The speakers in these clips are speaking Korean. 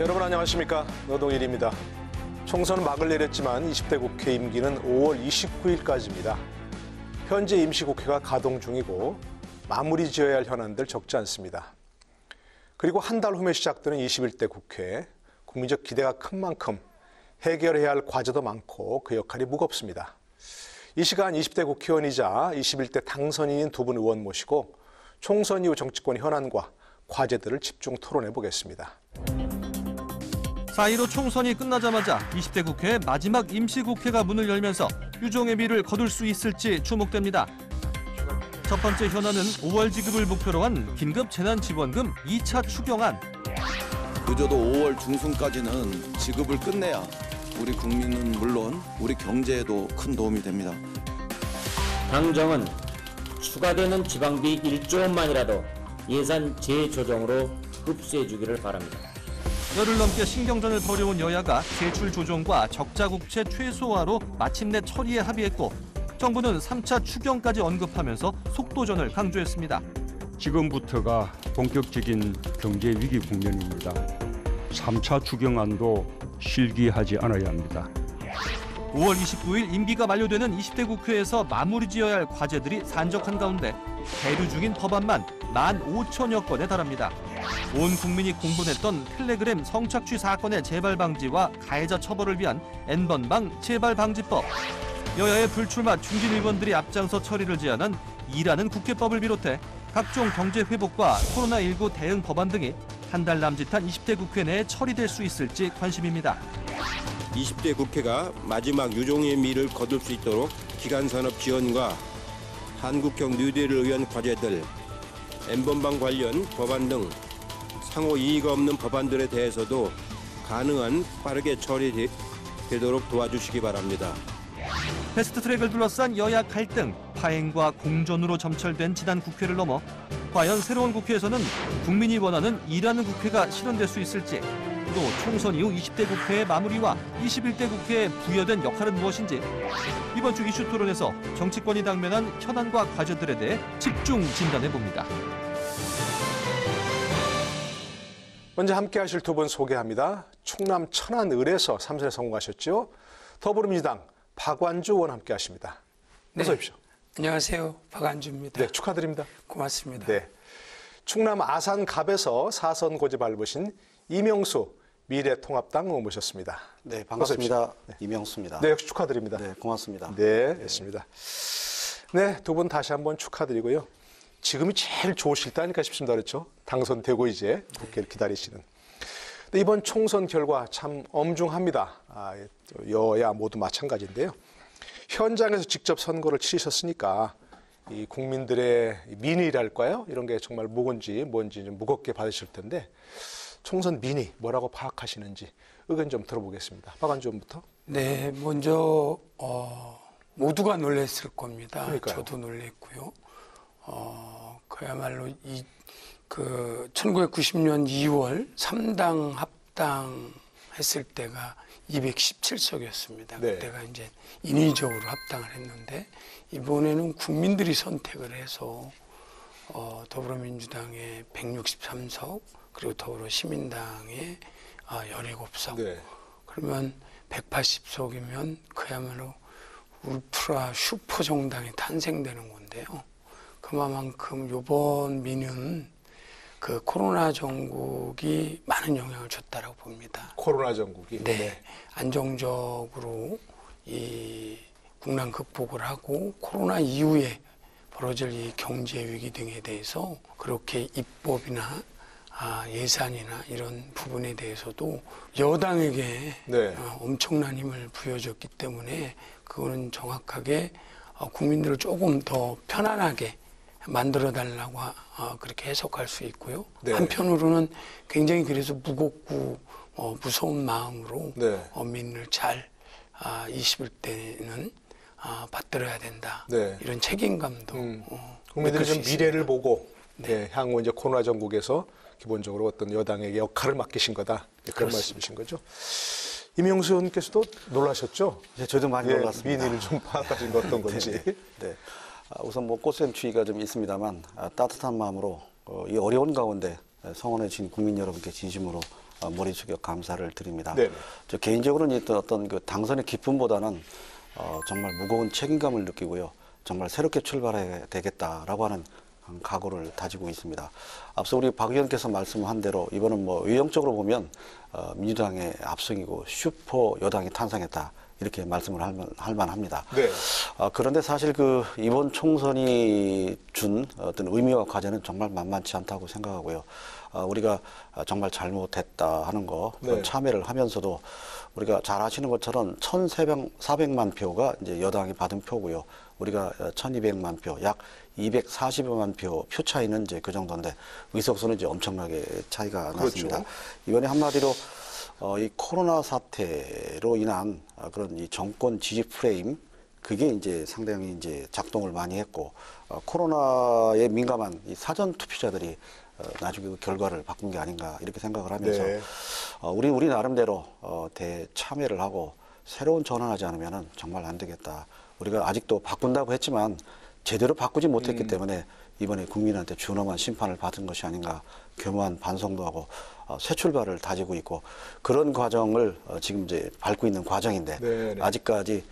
여러분 안녕하십니까? 노동일입니다. 총선 막을 내렸지만 20대 국회 임기는 5월 29일까지입니다. 현재 임시국회가 가동 중이고 마무리 지어야 할 현안들 적지 않습니다. 그리고 한 달 후에 시작되는 21대 국회, 국민적 기대가 큰 만큼 해결해야 할 과제도 많고 그 역할이 무겁습니다. 이 시간 20대 국회의원이자 21대 당선인인 두 분 의원 모시고 총선 이후 정치권 현안과 과제들을 집중 토론해 보겠습니다. 4.15 총선이 끝나자마자 20대 국회의 마지막 임시국회가 문을 열면서 유종의 미를 거둘 수 있을지 주목됩니다. 첫 번째 현안은 5월 지급을 목표로 한 긴급 재난지원금 2차 추경안. 늦어도 5월 중순까지는 지급을 끝내야 우리 국민은 물론 우리 경제에도 큰 도움이 됩니다. 당정은 추가되는 지방비 1조 원만이라도 예산 재조정으로 흡수해 주기를 바랍니다. 열흘 넘게 신경전을 벌여온 여야가 대출 조정과 적자 국채 최소화로 마침내 처리에 합의했고 정부는 3차 추경까지 언급하면서 속도전을 강조했습니다. 지금부터가 본격적인 경제 위기 국면입니다. 3차 추경안도 실기하지 않아야 합니다. 5월 29일 임기가 만료되는 20대 국회에서 마무리 지어야 할 과제들이 산적한 가운데 계류 중인 법안만 15,000여 건에 달합니다. 온 국민이 공분했던 텔레그램 성착취 사건의 재발 방지와 가해자 처벌을 위한 N번방 재발 방지법, 여야의 불출마 중진 의원들이 앞장서 처리를 제안한 일하는 국회법을 비롯해 각종 경제 회복과 코로나19 대응 법안 등이 한 달 남짓한 20대 국회 내에 처리될 수 있을지 관심입니다. 20대 국회가 마지막 유종의 미를 거둘 수 있도록 기간산업 지원과 한국형 뉴딜을 위한 과제들, N번방 관련 법안 등 상호 이의가 없는 법안들에 대해서도 가능한 빠르게 처리되도록 도와주시기 바랍니다. 패스트트랙을 둘러싼 여야 갈등, 파행과 공존으로 점철된 지난 국회를 넘어 과연 새로운 국회에서는 국민이 원하는 일하는 국회가 실현될 수 있을지, 또 총선 이후 20대 국회의 마무리와 21대 국회에 부여된 역할은 무엇인지 이번 주 이슈 토론에서 정치권이 당면한 현안과 과제들에 대해 집중 진단해봅니다. 먼저 함께 하실 두 분 소개합니다. 충남 천안을에서 3선에 성공하셨죠. 더불어민주당 박완주 의원 함께 하십니다. 어서 오십시오. 안녕하세요. 박완주입니다. 네, 축하드립니다. 고맙습니다. 네, 충남 아산갑에서 4선 고지 밟으신 이명수 미래통합당 의원 모셨습니다. 네, 반갑습니다. 네. 이명수입니다. 네, 역시 축하드립니다. 네, 고맙습니다. 네, 됐습니다. 네, 두 분 다시 한번 축하드리고요. 지금이 제일 좋으실 때 아닐까 싶습니다. 그렇죠? 당선되고 이제 국회를 기다리시는. 근데 이번 총선 결과 참 엄중합니다. 여야 모두 마찬가지인데요. 현장에서 직접 선거를 치르셨으니까 이 국민들의 민의랄까요? 이런 게 정말 뭔지 좀 무겁게 받으실 텐데 총선 민의 뭐라고 파악하시는지 의견 좀 들어보겠습니다. 박완주 의원부터. 네, 먼저 모두가 놀랐을 겁니다. 그러니까요. 저도 놀랐고요. 그야말로 1990년 2월 3당 합당했을 때가 217석이었습니다. 네. 그때가 이제 인위적으로 합당을 했는데 이번에는 국민들이 선택을 해서 더불어민주당의 163석 그리고 더불어시민당의 17석. 네. 그러면 180석이면 그야말로 울트라 슈퍼 정당이 탄생되는 건데요. 그만큼 이번 민은 그 코로나 정국이 많은 영향을 줬다라고 봅니다. 코로나 정국이. 네. 안정적으로 이 국난 극복을 하고 코로나 이후에 벌어질 이 경제 위기 등에 대해서 그렇게 입법이나 예산이나 이런 부분에 대해서도 여당에게 네. 엄청난 힘을 부여줬기 때문에 그거는 정확하게 국민들을 조금 더 편안하게 만들어달라고 그렇게 해석할 수 있고요. 네. 한편으로는 굉장히 그래서 무겁고 무서운 마음으로 네. 민을 잘 21대는 받들어야 된다. 네. 이런 책임감도 국민들이 좀 미래를 보고 네. 향후 이제 코로나 정국에서 기본적으로 어떤 여당에게 역할을 맡기신 거다. 그런 그렇습니다. 말씀이신 거죠. 이명수 의원께서도 놀라셨죠? 네, 저도 많이 놀랐습니다. 민의를 좀 파악하신 거 어떤 건지. 네. 우선 꽃샘추위가 좀 있습니다만 따뜻한 마음으로 이 어려운 가운데 성원해 주신 국민 여러분께 진심으로 머리 숙여 감사를 드립니다. 네. 저 개인적으로는 어떤 그 당선의 기쁨보다는 정말 무거운 책임감을 느끼고요. 정말 새롭게 출발해야 되겠다라고 하는 각오를 다지고 있습니다. 앞서 우리 박 의원께서 말씀한 대로 이번은 뭐 외형적으로 보면 민주당의 압승이고 슈퍼 여당이 탄생했다. 이렇게 말씀을 할 만합니다. 네. 그런데 사실 그 이번 총선이 준 어떤 의미와 과제는 정말 만만치 않다고 생각하고요. 우리가 정말 잘못했다 하는 거 네. 참여를 하면서도 우리가 잘 아시는 것처럼 1,400만 표가 이제 여당이 받은 표고요. 우리가 1,200만 표, 약 240여만 표 차이는 이제 그 정도인데 의석수는 이제 엄청나게 차이가 났습니다. 그렇죠. 이번에 한마디로 이 코로나 사태로 인한 그런 이 정권 지지 프레임 그게 이제 상당히 이제 작동을 많이 했고 코로나에 민감한 이 사전 투표자들이 나중에 그 결과를 바꾼 게 아닌가 이렇게 생각을 하면서 네. 우리 나름대로 대참여를 하고 새로운 전환하지 않으면은 정말 안 되겠다. 우리가 아직도 바꾼다고 했지만 제대로 바꾸지 못했기 때문에 이번에 국민한테 준엄한 심판을 받은 것이 아닌가 교묘한 반성도 하고 새 출발을 다지고 있고 그런 과정을 지금 이제 밟고 있는 과정인데 네네. 아직까지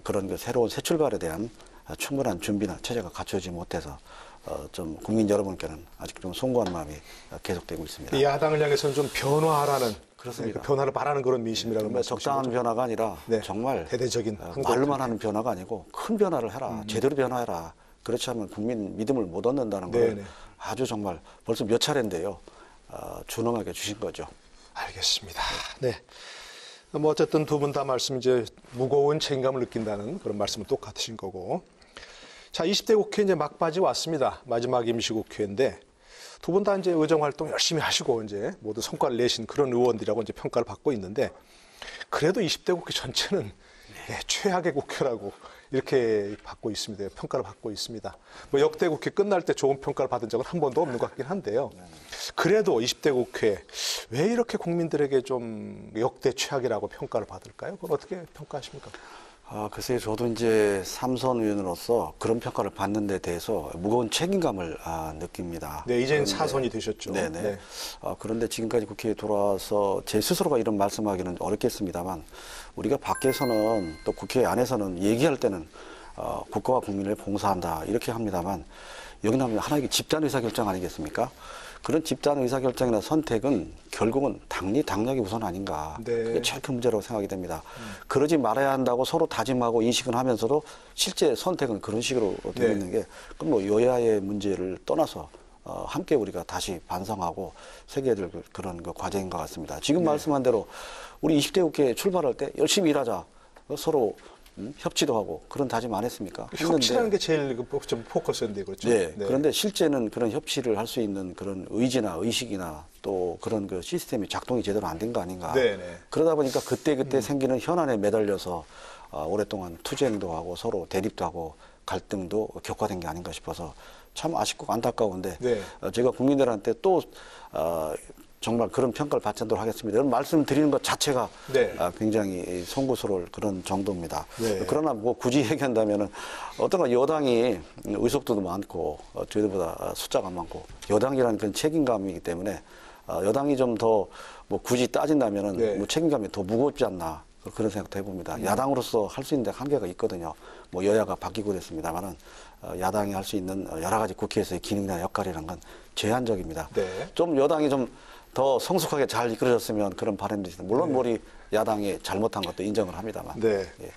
그런 그 새로운 새 출발에 대한 충분한 준비나 체제가 갖춰지지 못해서 좀 국민 여러분께는 아직 좀 송구한 마음이 계속되고 있습니다. 이 야당을 향해서는 좀 변화하라는 그렇습니다. 그 변화를 바라는 그런 민심이라는 말씀이시죠. 적당한 변화가 아니라 네. 정말 대대적인 말로만 하는 변화가 아니고 큰 변화를 해라. 제대로 변화해라. 그렇지 않으면 국민 믿음을 못 얻는다는 걸 네네. 아주 정말 벌써 몇 차례인데요. 준엄하게 주신 거죠. 알겠습니다. 네. 뭐 어쨌든 두 분 다 말씀 이제 무거운 책임감을 느낀다는 그런 말씀은 똑같으신 거고. 자, 20대 국회 이제 막바지 왔습니다. 마지막 임시국회인데 두 분 다 이제 의정 활동 열심히 하시고 이제 모두 성과를 내신 그런 의원들이라고 이제 평가를 받고 있는데 그래도 20대 국회 전체는 최악의 국회라고 이렇게 받고 있습니다. 평가를 받고 있습니다. 뭐 역대 국회 끝날 때 좋은 평가를 받은 적은 한 번도 없는 것 같긴 한데요. 그래도 20대 국회 왜 이렇게 국민들에게 좀 역대 최악이라고 평가를 받을까요? 그걸 어떻게 평가하십니까? 글쎄요, 저도 이제 삼선 의원으로서 그런 평가를 받는 데 대해서 무거운 책임감을 느낍니다. 네, 이제는 사선이 되셨죠. 네네. 네. 그런데 지금까지 국회에 돌아와서 제 스스로가 이런 말씀하기는 어렵겠습니다만 우리가 밖에서는 또 국회 안에서는 얘기할 때는 국가와 국민을 봉사한다 이렇게 합니다만 여기 나오면 하나의 집단 의사결정 아니겠습니까? 그런 집단 의사결정이나 선택은 결국은 당력이 우선 아닌가. 네. 그게 제일 큰 문제라고 생각이 됩니다. 그러지 말아야 한다고 서로 다짐하고 인식은 하면서도 실제 선택은 그런 식으로 되고 네. 있는 게 그럼 뭐 여야의 문제를 떠나서 함께 우리가 다시 반성하고 새겨야 될 그런 그 과제인 것 같습니다. 지금 말씀한 대로 우리 20대 국회 출발할 때 열심히 일하자. 서로 협치도 하고 그런 다짐 안 했습니까? 협치라는 게 제일 좀 포커스인데 그렇죠. 네. 그런데 실제는 그런 협치를 할 수 있는 그런 의지나 의식이나 또 그런 그 시스템이 작동이 제대로 안 된 거 아닌가. 네네. 그러다 보니까 그때 생기는 현안에 매달려서 오랫동안 투쟁도 하고 서로 대립도 하고 갈등도 격화된 게 아닌가 싶어서 참 아쉽고 안타까운데 네. 제가 국민들한테 또 정말 그런 평가를 받지 않도록 하겠습니다. 이런 말씀드리는 것 자체가 네. 굉장히 송구스러울 그런 정도입니다. 네. 그러나 뭐 굳이 얘기한다면은 어떤가 여당이 의석도도 많고 저희들보다 숫자가 많고 여당이라는 그런 책임감이기 때문에 여당이 좀 더 뭐 굳이 따진다면은 네. 뭐 책임감이 더 무겁지 않나 그런 생각도 해봅니다. 야당으로서 할 수 있는 데 한계가 있거든요. 뭐 여야가 바뀌고 그랬습니다만은 야당이 할 수 있는 여러 가지 국회에서의 기능이나 역할이라는 건 제한적입니다. 네. 좀 여당이 좀 더 성숙하게 잘 이끌어졌으면 그런 바람도 있습니다. 물론 우리 야당이 잘못한 것도 인정을 합니다만. 네. 예.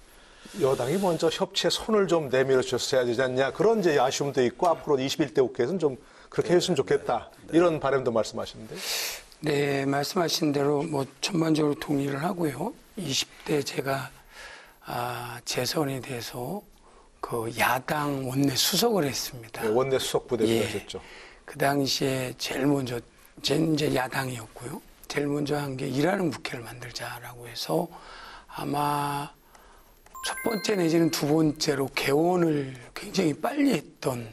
여당이 먼저 협치에 손을 좀 내밀어 주셨어야 되지 않냐 그런 이제 아쉬움도 있고 앞으로 21대 국회에서는 좀 그렇게 했으면 좋겠다 이런 바람도 말씀하시는데. 네, 말씀하신 대로 뭐 전반적으로 동의를 하고요. 20대 제가 재선에 대해서 그 야당 원내 수석을 했습니다. 네, 원내 수석 부대를 예. 하셨죠. 그 당시에 제일 먼저 전 이제 야당이었고요. 제일 먼저 한 게 일하는 국회를 만들자라고 해서 아마 첫 번째 내지는 두 번째로 개원을 굉장히 빨리 했던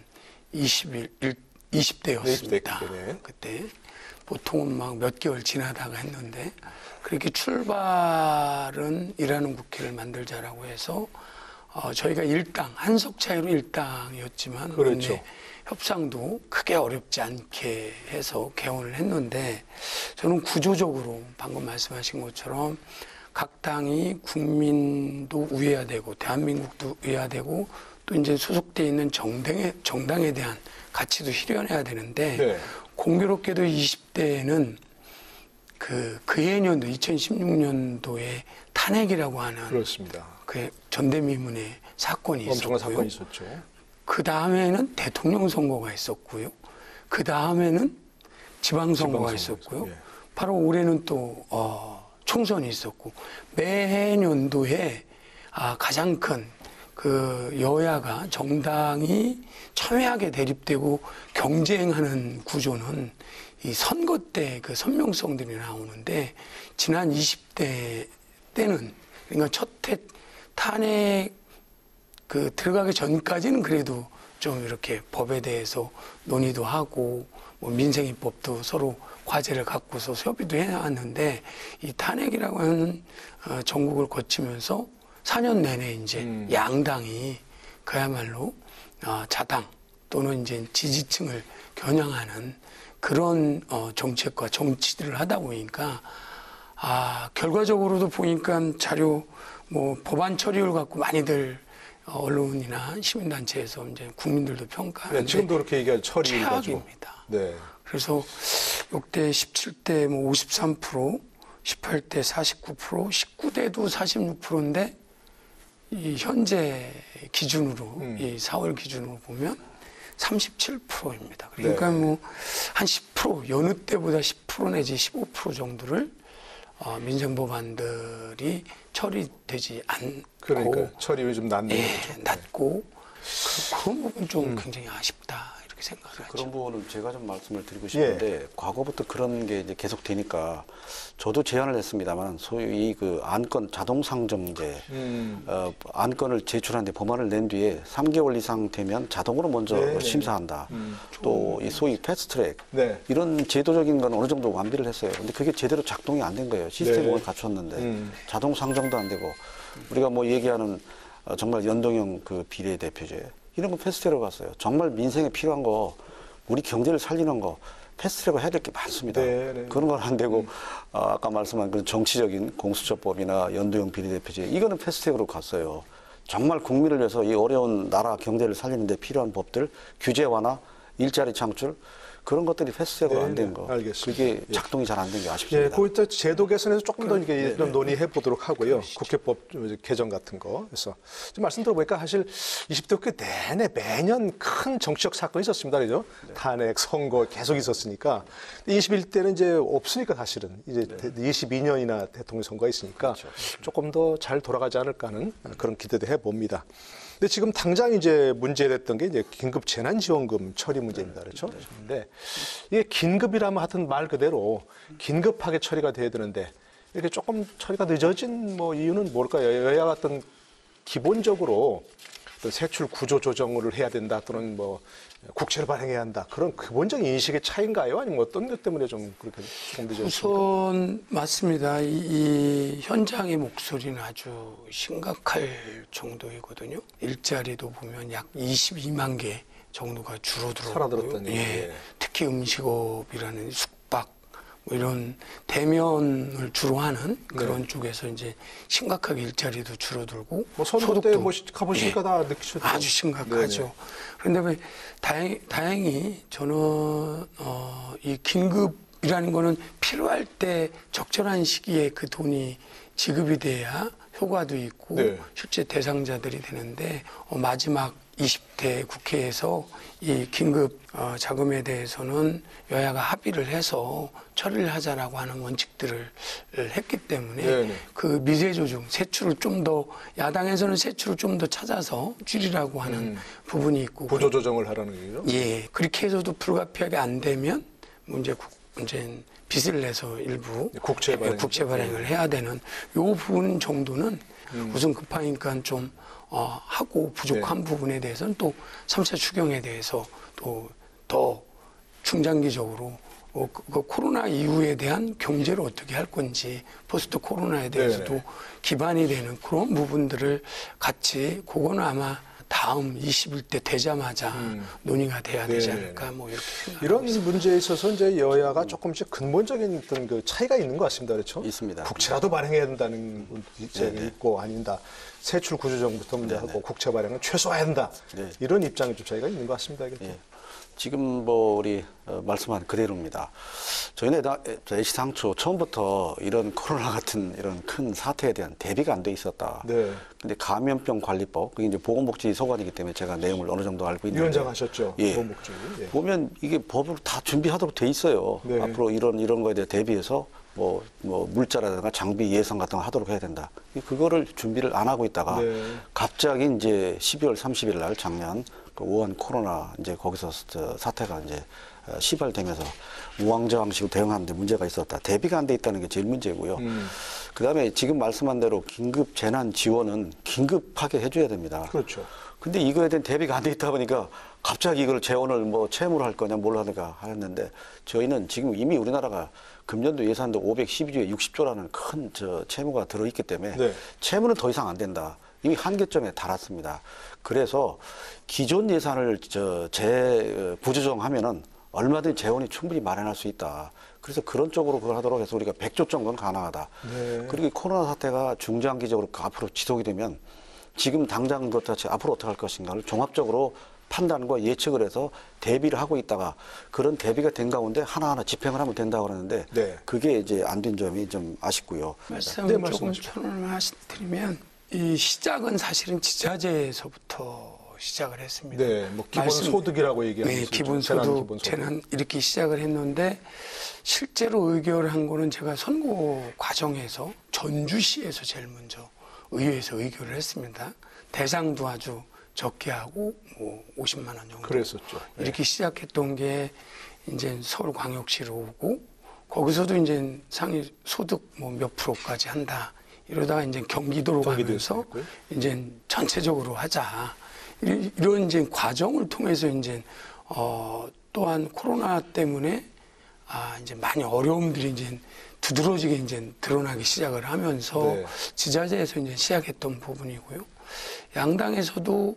20대였습니다. 20대, 네. 그때 보통은 막 몇 개월 지나다가 했는데 그렇게 출발은 일하는 국회를 만들자라고 해서 저희가 일당 한석 차이로 일당이었지만 그렇죠. 협상도 크게 어렵지 않게 해서 개헌을 했는데 저는 구조적으로 방금 말씀하신 것처럼 각 당이 국민도 우회화되고 대한민국도 우회화되고 또 이제 소속돼 있는 정당에 대한 가치도 실현해야 되는데 네. 공교롭게도 20대에는 그해 년도 2016년도에 탄핵이라고 하는 그렇습니다. 그 전대미문의 사건이 엄청난 있었고요. 사건이 있었죠. 그 다음에는 대통령 선거가 있었고요. 그 다음에는 지방선거가 있었고요. 예. 바로 올해는 또 총선이 있었고 매해년도에 가장 큰 그 여야가 정당이 첨예하게 대립되고 경쟁하는 구조는 이 선거 때 그 선명성들이 나오는데 지난 20대 때는 그러니까 첫 탄핵 들어가기 전까지는 그래도 좀 이렇게 법에 대해서 논의도 하고 뭐 민생입법도 서로 과제를 갖고서 협의도 해왔는데 이 탄핵이라고 하는 전국을 거치면서 4년 내내 이제 양당이 그야말로 자당 또는 이제 지지층을 겨냥하는 그런 정책과 정치들을 하다 보니까 결과적으로도 보니까 자료 뭐 법안 처리를 갖고 많이들 언론이나 시민단체에서 이제 국민들도 평가하는데 네, 지금도 그렇게 얘기할 처리를 가지고. 최악입니다. 네. 그래서 역대 17대 뭐 53%, 18대 49%, 19대도 46%인데 이 현재 기준으로 이 4월 기준으로 보면 37%입니다. 그러니까 네. 뭐 한 10% 여느 때보다 10% 내지 15% 정도를 민생 법안들이 처리되지 않고 그러니까 처리율이 좀 낮네요. 낮고 그런 부분 좀 굉장히 아쉽다 이렇게 생각을 하죠. 그런 부분은 제가 좀 말씀을 드리고 싶은데 과거부터 그런 게 이제 계속 되니까 저도 제안을 했습니다만 소위 그 안건 자동 상정제 안건을 제출하는데 법안을 낸 뒤에 3개월 이상 되면 자동으로 먼저 심사한다. 또 이 소위 패스트트랙 네. 이런 제도적인 건 어느 정도 완비를 했어요. 근데 그게 제대로 작동이 안 된 거예요. 시스템을 갖췄는데 자동 상정도 안 되고 우리가 뭐 얘기하는 정말 연동형 그 비례대표제 이런 거 패스트트랙으로 갔어요. 정말 민생에 필요한 거 우리 경제를 살리는 거 패스트트랙을 해야 될 게 많습니다. 그런 건 안 되고 아까 말씀한 그런 정치적인 공수처법이나 연동형 비례대표제 이거는 패스트트랙으로 갔어요. 정말 국민을 위해서 이 어려운 나라 경제를 살리는 데 필요한 법들 규제 완화, 일자리 창출 그런 것들이 패스트트랙으로 안 된 거. 알겠습니다. 그게 작동이 잘 안 된 게 아쉽습니다. 예, 그 제도 개선에서 조금 더 이게 좀 논의해 보도록 하고요. 국회법 개정 같은 거. 그래서 좀 말씀 들어보니까 사실 20대 국회 내내 매년 큰 정치적 사건이 있었습니다. 그죠? 탄핵, 선거 계속 있었으니까. 21대는 이제 없으니까 사실은 이제 22년이나 대통령 선거가 있으니까 조금 더 잘 돌아가지 않을까 하는 그런 기대도 해 봅니다. 근데 지금 당장 이제 문제됐던 게 이제 긴급 재난지원금 처리 문제입니다. 그렇죠? 근데 이게 긴급이라면 하여튼 말 그대로 긴급하게 처리가 돼야 되는데 이렇게 조금 처리가 늦어진 뭐 이유는 뭘까요? 여야가 어떤 기본적으로 어떤 세출 구조 조정을 해야 된다 또는 뭐 국채를 발행해야 한다 그런 기본적인 인식의 차이인가요? 아니면 어떤 것 때문에 좀 그렇게 조금 늦어졌습니까? 우선 맞습니다. 이 현장의 목소리는 아주 심각할 정도이거든요. 일자리도 보면 약 22만 개 정도가 줄어들었고요. 사라들었다니. 예. 특히 음식업이라는 숙박 뭐 이런 대면을 주로 하는 그런 쪽에서 이제 심각하게 일자리도 줄어들고 뭐 선거 때 뭐 가보시니까 다 느끼셨죠? 아주 심각하죠. 네네. 그런데 왜 다행히 저는 이 긴급이라는 거는 필요할 때 적절한 시기에 그 돈이 지급이 돼야 효과도 있고 실제 대상자들이 되는데 마지막 20대 국회에서 이 긴급 자금에 대해서는 여야가 합의를 해서 처리를 하자라고 하는 원칙들을 했기 때문에 그 미세 조정, 세출을 좀 더 야당에서는 세출을 좀 더 찾아서 줄이라고 하는 부분이 있고 구조 조정을 하라는 얘기죠? 예, 그렇게 해서도 불가피하게 안 되면 문제는 빚을 내서 일부 국채 발행을 해야 되는 요 부분 정도는 우선 급하니까 좀 하고 부족한 부분에 대해서는 또 3차 추경에 대해서 또 더 중장기적으로 그 코로나 이후에 대한 경제를 어떻게 할 건지 포스트 코로나에 대해서도 기반이 되는 그런 부분들을 같이 그거는 아마 다음 21대 되자마자 논의가 돼야 되지 않을까 뭐 이렇게 이런 생각하고 있습니다. 문제에 있어서 이제 여야가 조금씩 근본적인 어떤 그 차이가 있는 것 같습니다. 그렇죠? 있습니다. 국채라도 발행해야 된다는 입장이 있고 아닌다. 세출 구조정부터 문제하고 국채 발행은 최소화해야 된다. 네. 이런 입장이 좀 차이가 있는 것 같습니다. 이게. 예. 지금 뭐 우리 말씀한 그대로입니다. 저희는 애시당초 처음부터 이런 코로나 같은 이런 큰 사태에 대한 대비가 안 돼 있었다. 네. 근데 감염병 관리법, 그게 이제 보건복지 소관이기 때문에 제가 내용을 어느 정도 알고 있는데. 위원장 하셨죠. 예. 보건복지. 예. 보면 이게 법으로 다 준비하도록 돼 있어요. 네. 앞으로 이런 거에 대해 대비해서 뭐 물자라든가 장비 예산 같은 거 하도록 해야 된다. 그거를 준비를 안 하고 있다가 네. 갑자기 이제 12월 30일 날 작년 그 우한 코로나 이제 거기서 사태가 이제 시발되면서 우왕좌왕식으로 대응하는데 문제가 있었다. 대비가 안 돼 있다는 게 제일 문제고요. 그다음에 지금 말씀한 대로 긴급 재난 지원은 긴급하게 해줘야 됩니다. 그렇죠. 근데 이거에 대한 대비가 안 돼 있다 보니까 갑자기 이걸 재원을 뭐 채무로 할 거냐 뭘 하는가 하는데 저희는 지금 이미 우리나라가 금년도 예산도 512조에 60조라는 큰 채무가 들어있기 때문에 네. 채무는 더 이상 안 된다. 이미 한계점에 달았습니다. 그래서 기존 예산을 재구조정하면은 얼마든지 재원이 충분히 마련할 수 있다. 그래서 그런 쪽으로 그걸 하도록 해서 우리가 100조 정도는 가능하다. 네. 그리고 이 코로나 사태가 중장기적으로 앞으로 지속이 되면 지금 당장 것 자체 앞으로 어떻게 할 것인가를 종합적으로 판단과 예측을 해서 대비를 하고 있다가 그런 대비가 된 가운데 하나하나 집행을 하면 된다고 그러는데 네. 그게 이제 안 된 점이 좀 아쉽고요. 말씀을 네, 조금 말씀하시죠. 첨언을 드리면 이 시작은 사실은 지자체에서부터 시작을 했습니다. 네, 뭐 기본소득이라고 얘기하는 네, 기본소득 재난 이렇게 시작을 했는데 실제로 의결한 거는 제가 선거 과정에서 전주시에서 제일 먼저 의회에서 의결을 했습니다. 대상도 아주 적게 하고 뭐 50만 원 정도. 그랬었죠. 네. 이렇게 시작했던 게 이제 서울광역시로 오고 거기서도 이제 상위 소득 뭐 몇 프로까지 한다. 이러다가 이제 경기도로 가면서 있고요. 이제 전체적으로 하자. 이런 이제 과정을 통해서 이제 또한 코로나 때문에 이제 많이 어려움들이 이제 두드러지게 이제 드러나기 시작을 하면서 네. 지자체에서 이제 시작했던 부분이고요. 양당에서도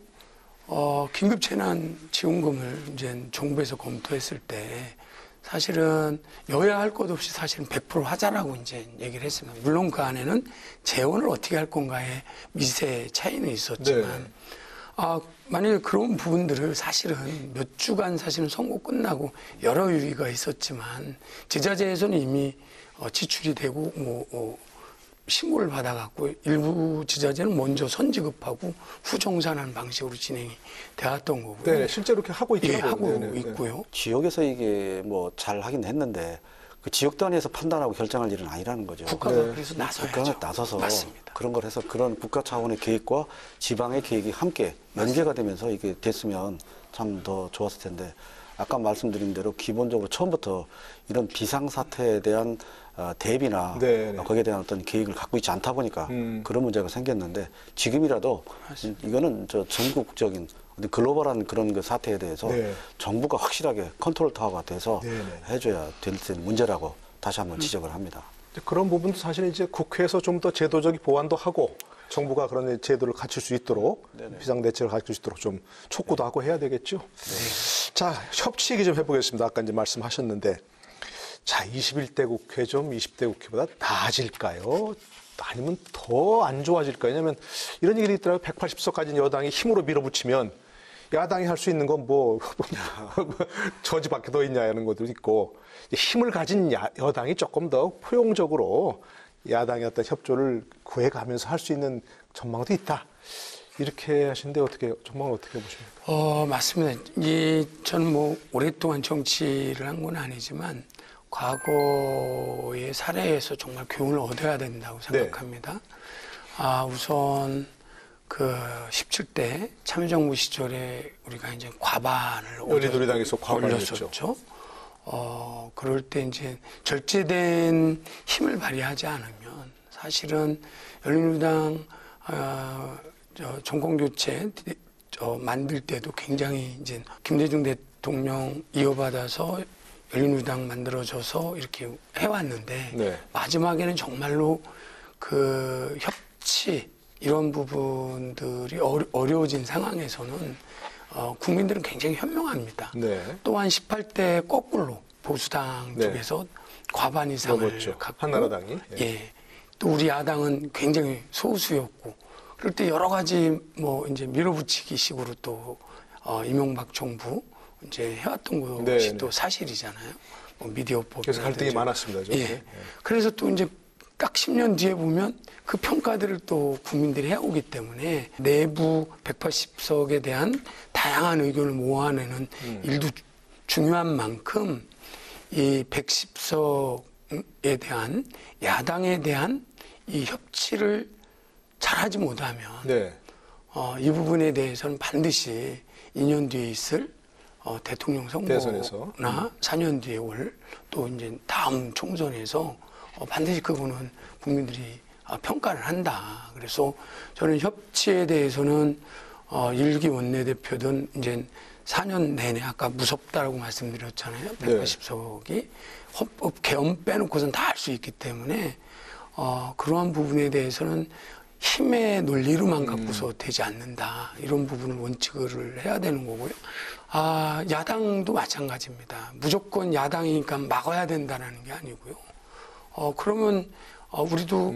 긴급 재난 지원금을 이제 정부에서 검토했을 때 사실은 여야 할 것 없이 사실은 100% 하자라고 이제 얘기를 했습니다. 물론 그 안에는 재원을 어떻게 할 건가에 미세 차이는 있었지만 네. 만약에 그런 부분들을 사실은 몇 주간 사실은 선거 끝나고 여러 유의가 있었지만 지자체에서는 이미 지출이 되고 신고를 받아갖고 일부 지자체는 먼저 선지급하고 후정산하는 방식으로 진행이 되었던 거고요. 네, 실제로 이렇게 하고 있죠. 예, 하고 있고요. 지역에서 이게 뭐 잘 하긴 했는데 그 지역 단위에서 판단하고 결정할 일은 아니라는 거죠. 국가가 그래서 나서야죠. 국가가 나서서 맞습니다. 그런 걸 해서 그런 국가 차원의 계획과 지방의 계획이 함께 연계가 되면서 이게 됐으면 참 더 좋았을 텐데 아까 말씀드린 대로 기본적으로 처음부터 이런 비상사태에 대한 대비나 네. 거기에 대한 어떤 계획을 갖고 있지 않다 보니까 그런 문제가 생겼는데 지금이라도 이거는 전국적인 글로벌한 그런 그 사태에 대해서 네. 정부가 확실하게 컨트롤 타워가 돼서 네, 네. 해줘야 될 문제라고 다시 한번 지적을 합니다. 그런 부분도 사실 이제 국회에서 좀 더 제도적인 보완도 하고 정부가 그런 제도를 갖출 수 있도록 비상대책을 갖출 수 있도록 좀 촉구도 하고 해야 되겠죠. 자, 협치 얘기 좀 해보겠습니다. 아까 이제 말씀하셨는데 자, 21대 국회 좀 20대 국회보다 나아질까요? 아니면 더 안 좋아질까요? 왜냐하면 이런 얘기도 있더라고요. 180석 가진 여당이 힘으로 밀어붙이면 야당이 할 수 있는 건 뭐 저지밖에 더 있냐 하는 것도 있고 힘을 가진 여당이 조금 더 포용적으로 야당의 어떤 협조를 구해가면서 할 수 있는 전망도 있다. 이렇게 하시는데 전망을 어떻게 보십니까? 맞습니다. 저는 뭐 오랫동안 정치를 한 건 아니지만 과거의 사례에서 정말 교훈을 얻어야 된다고 생각합니다. 우선 그 17대 참여정부 시절에 우리가 이제 과반을 열린우리당에서 과반을 올렸었죠. 그럴 때 이제 절제된 힘을 발휘하지 않으면 사실은 열린우리당 정권교체 만들 때도 굉장히 이제 김대중 대통령 이어받아서 열린우리당 만들어져서 이렇게 해왔는데 네. 마지막에는 정말로 그 협치 이런 부분들이 어려워진 상황에서는 국민들은 굉장히 현명합니다. 네. 또한 18대 거꾸로 보수당 네. 쪽에서 과반 이상을 넘었죠. 갖고 한나라당이. 예. 예. 또 우리 야당은 굉장히 소수였고 그럴 때 여러 가지 뭐 이제 밀어붙이기 식으로 또 이명박 정부 이제 해왔던 것이 네, 또 네. 사실이잖아요. 뭐 미디어법. 그래서 갈등이 많았습니다. 좀. 예. 그래서 또 이제 딱 10년 뒤에 보면 그 평가들을 또 국민들이 해오기 때문에 내부 180석에 대한 다양한 의견을 모아내는 일도 중요한 만큼 이 110석에 대한 야당에 대한 이 협치를 잘하지 못하면 네. 이 부분에 대해서는 반드시 2년 뒤에 있을 대통령 대선에서. 선거나 4년 뒤에 올 또 이제 다음 총선에서 반드시 그거는 국민들이 평가를 한다. 그래서 저는 협치에 대해서는 1기 원내대표든 이제 4년 내내 아까 무섭다라고 말씀드렸잖아요. 180석이 헌법 개헌 빼놓고선 다 할 수 있기 때문에 그러한 부분에 대해서는 힘의 논리로만 갖고서 되지 않는다. 이런 부분을 원칙을 해야 되는 거고요. 야당도 마찬가지입니다. 무조건 야당이니까 막아야 된다는 게 아니고요. 그러면 우리도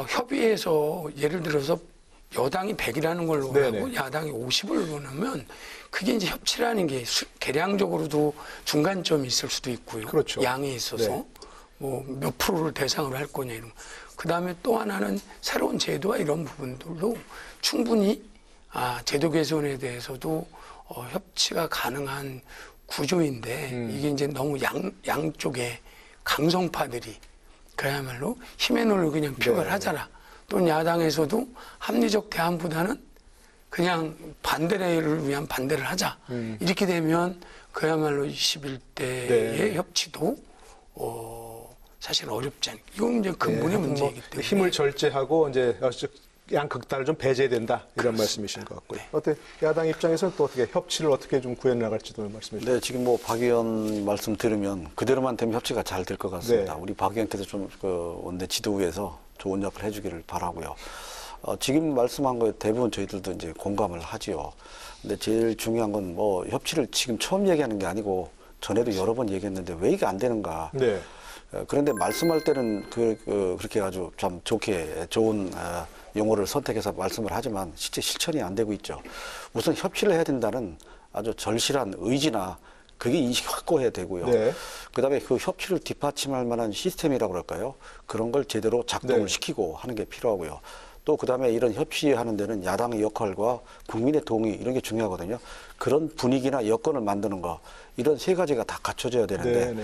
협의해서 예를 들어서 여당이 100이라는 걸 원하고 네네. 야당이 50을 원하면 그게 이제 협치라는 게 계량적으로도 중간점이 있을 수도 있고요. 그렇죠. 양에 있어서 네. 뭐 몇 프로를 대상으로 할 거냐 이런 거. 그다음에 또 하나는 새로운 제도와 이런 부분들도 충분히 제도 개선에 대해서도 협치가 가능한 구조인데 이게 이제 너무 양쪽에 강성파들이 그야말로 힘의 논리를 그냥 표결하자라. 또는 야당에서도 합리적 대안보다는 그냥 반대를 위한 반대를 하자. 이렇게 되면 그야말로 21대의 네. 협치도 사실 어렵지 않아요. 이건 이제 근본의 문제이기 때문에. 힘을 절제하고 이제 양극단을 좀 배제해야 된다 이런 말씀이신 것 같고요. 네. 어때 야당 입장에서는 또 어떻게 협치를 어떻게 좀 구해 나갈지도 말씀해 주세요. 네, 지금 뭐 박 의원 말씀 들으면 그대로만 되면 협치가 잘 될 것 같습니다. 네. 우리 박 의원께서 좀 원내 지도부에서 좋은 역할을 해주기를 바라고요. 지금 말씀한 거에 대부분 저희들도 이제 공감을 하지요. 근데 제일 중요한 건 뭐 협치를 지금 처음 얘기하는 게 아니고 전에도 여러 번 얘기했는데 왜 이게 안 되는가. 네. 그런데 말씀할 때는 그렇게 아주 참 좋게 좋은 용어를 선택해서 말씀을 하지만 실제 실천이 안 되고 있죠. 우선 협치를 해야 된다는 아주 절실한 의지나 그게 인식 확고해야 되고요. 네. 그다음에 그 협치를 뒷받침할 만한 시스템이라고 그럴까요? 그런 걸 제대로 작동을 네. 시키고 하는 게 필요하고요. 또 그다음에 이런 협치하는 데는 야당의 역할과 국민의 동의 이런 게 중요하거든요. 그런 분위기나 여건을 만드는 거 이런 세 가지가 다 갖춰져야 되는데 네, 네.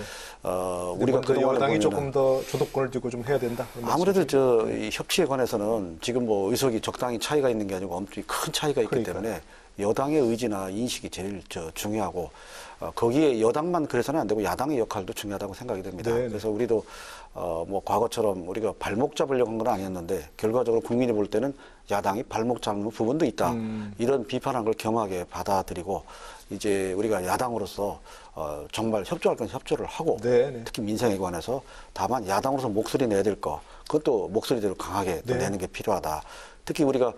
우리가 그동안에 여당이 보면은 조금 더 주도권을 쥐고 좀 해야 된다. 이런 아무래도 말씀이시죠? 이 협치에 관해서는 지금 뭐 의석이 적당히 차이가 있는 게 아니고 엄청 큰 차이가 있기 그러니까요. 때문에 여당의 의지나 인식이 제일 중요하고 거기에 여당만 그래서는 안 되고 야당의 역할도 중요하다고 생각이 됩니다. 네, 네. 그래서 우리도 뭐 과거처럼 우리가 발목 잡으려고 한 건 아니었는데 결과적으로 국민이 볼 때는 야당이 발목 잡는 부분도 있다. 이런 비판한 걸 겸하게 받아들이고 이제 우리가 야당으로서 정말 협조할 건 협조를 하고 네, 네. 특히 민생에 관해서 다만 야당으로서 목소리 내야 될 거 그것도 목소리대로 강하게 또 네. 내는 게 필요하다. 특히 우리가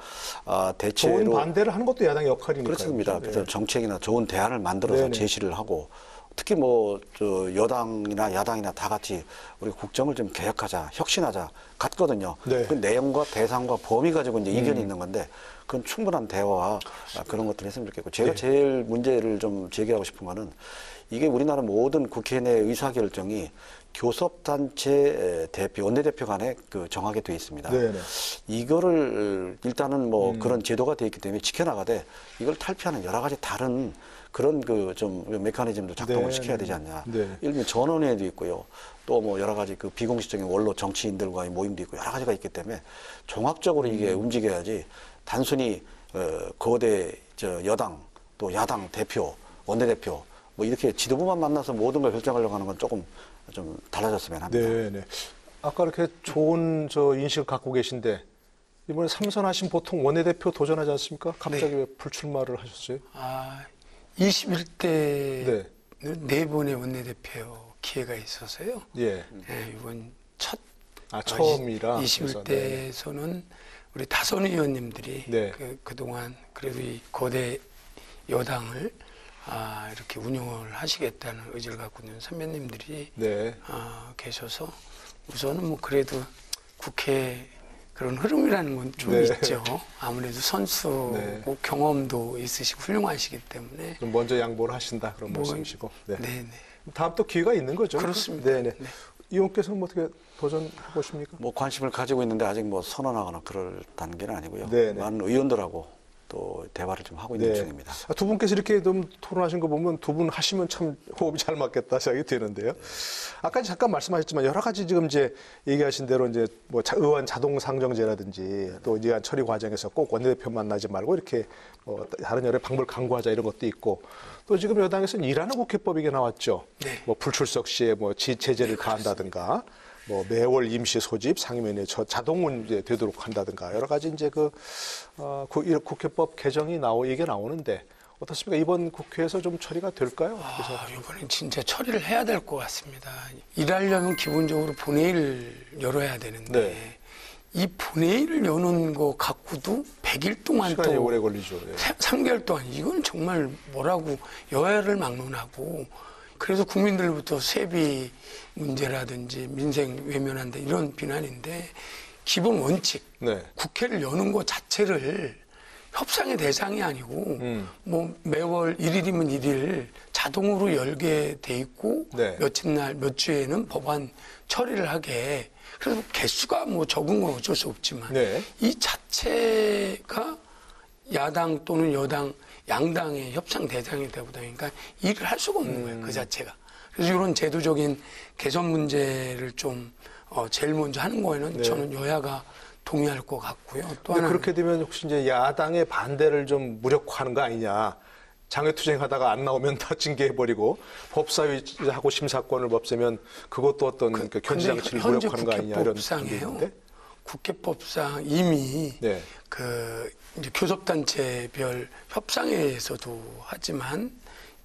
대체로 좋은 반대를 하는 것도 야당의 역할이니까요. 그렇습니다. 네. 그래서 정책이나 좋은 대안을 만들어서 네네. 제시를 하고 특히 뭐 여당이나 야당이나 다 같이 우리 국정을 좀 개혁하자, 혁신하자 같거든요. 네. 그 내용과 대상과 범위 가지고 이제 이견이 있는 건데 그건 충분한 대화와 그런 것들을 했으면 좋겠고 제가 네. 제일 문제를 좀 제기하고 싶은 거는 이게 우리나라 모든 국회 내 의사결정이 교섭단체 대표, 원내대표 간에 정하게 돼 있습니다. 네네. 이거를 일단은 뭐 그런 제도가 돼 있기 때문에 지켜나가되 이걸 탈피하는 여러 가지 다른 그런 좀 메커니즘도 작동을 네, 시켜야 네. 되지 않냐. 네. 예를 들면 전원회도 있고요. 또 뭐 여러 가지 비공식적인 원로 정치인들과의 모임도 있고 여러 가지가 있기 때문에 종합적으로 이게 움직여야지 단순히 거대 여당 또 야당 대표, 원내대표 뭐 이렇게 지도부만 만나서 모든 걸 결정하려고 하는 건 조금 좀 달라졌으면 합니다. 네네. 아까 이렇게 좋은 인식을 갖고 계신데 이번에 삼선하신 보통 원내대표 도전하지 않습니까? 갑자기 왜 불출마를 하셨어요? 21대 네. 네 번의 원내대표 기회가 있어서요. 예. 네, 이번 첫 처음이라. 21대에서는 우리 다선 의원님들이 네. 그동안 그래도 이 거대 여당을 이렇게 운영을 하시겠다는 의지를 갖고 있는 선배님들이 네. 계셔서 우선은 뭐 그래도 국회 그런 흐름이라는 건 좀 네. 있죠. 아무래도 선수고 네. 경험도 있으시고 훌륭하시기 때문에. 좀 먼저 양보를 하신다 그런 뭐, 말씀이시고. 네. 네네. 다음 또 기회가 있는 거죠. 그렇습니다. 네네. 네. 이 의원께서는 뭐 어떻게 도전해 보십니까? 뭐 관심을 가지고 있는데 아직 뭐 선언하거나 그럴 단계는 아니고요. 네네. 많은 의원들하고 또 대화를 좀 하고 있는 중입니다. 두 분께서 이렇게 좀 토론하신 거 보면 두 분 하시면 참 호흡이 잘 맞겠다 생각이 드는데요. 아까 잠깐 말씀하셨지만 여러 가지 지금 이제 얘기하신 대로 이제 뭐 의원 자동 상정제라든지 또 이제 처리 과정에서 꼭 원내대표 만나지 말고 이렇게 뭐 다른 여러 방법을 강구하자 이런 것도 있고 또 지금 여당에서는 일하는 국회법이 나왔죠. 네. 뭐 불출석 시에 뭐 제재를 가한다든가. 뭐 매월 임시 소집 상임위원회 자동 이제 되도록 한다든가 여러 가지 이제 국회법 개정이 이게 나오는데 어떻습니까? 이번 국회에서 좀 처리가 될까요? 이번엔 진짜 처리를 해야 될 것 같습니다. 일하려면 기본적으로 본회의를 열어야 되는데 네. 이 본회의를 여는 거 갖고도 100일 동안 시간이 또 오래 걸리죠. 예. 3개월 동안 이건 정말 뭐라고 여야를 막론하고 그래서 국민들부터 세비 문제라든지 민생 외면한다 이런 비난인데 기본 원칙 네. 국회를 여는 것 자체를 협상의 대상이 아니고 뭐 매월 1일이면 1일 자동으로 열게 돼 있고 네. 며칠 날 몇 주에는 법안 처리를 하게 그래서 개수가 뭐 적은 건 어쩔 수 없지만 네. 이 자체가 야당 또는 여당 양당의 협상 대상이 되다 보니까 일을 할 수가 없는 거예요. 그 자체가. 그래서 이런 제도적인 개선 문제를 좀 제일 먼저 하는 거에는 네. 저는 여야가 동의할 것 같고요. 또 근데 하나는 그렇게 되면 혹시 이제 야당의 반대를 좀 무력화하는 거 아니냐. 장외투쟁하다가 안 나오면 다 징계해버리고 법사위하고 심사권을 없애면 그것도 어떤 견제장치를 현재 무력화하는 거 아니냐 이런 국회법상에요. 얘기인데. 국회법상 이미 네. 이제 교섭단체별 협상회에서도 하지만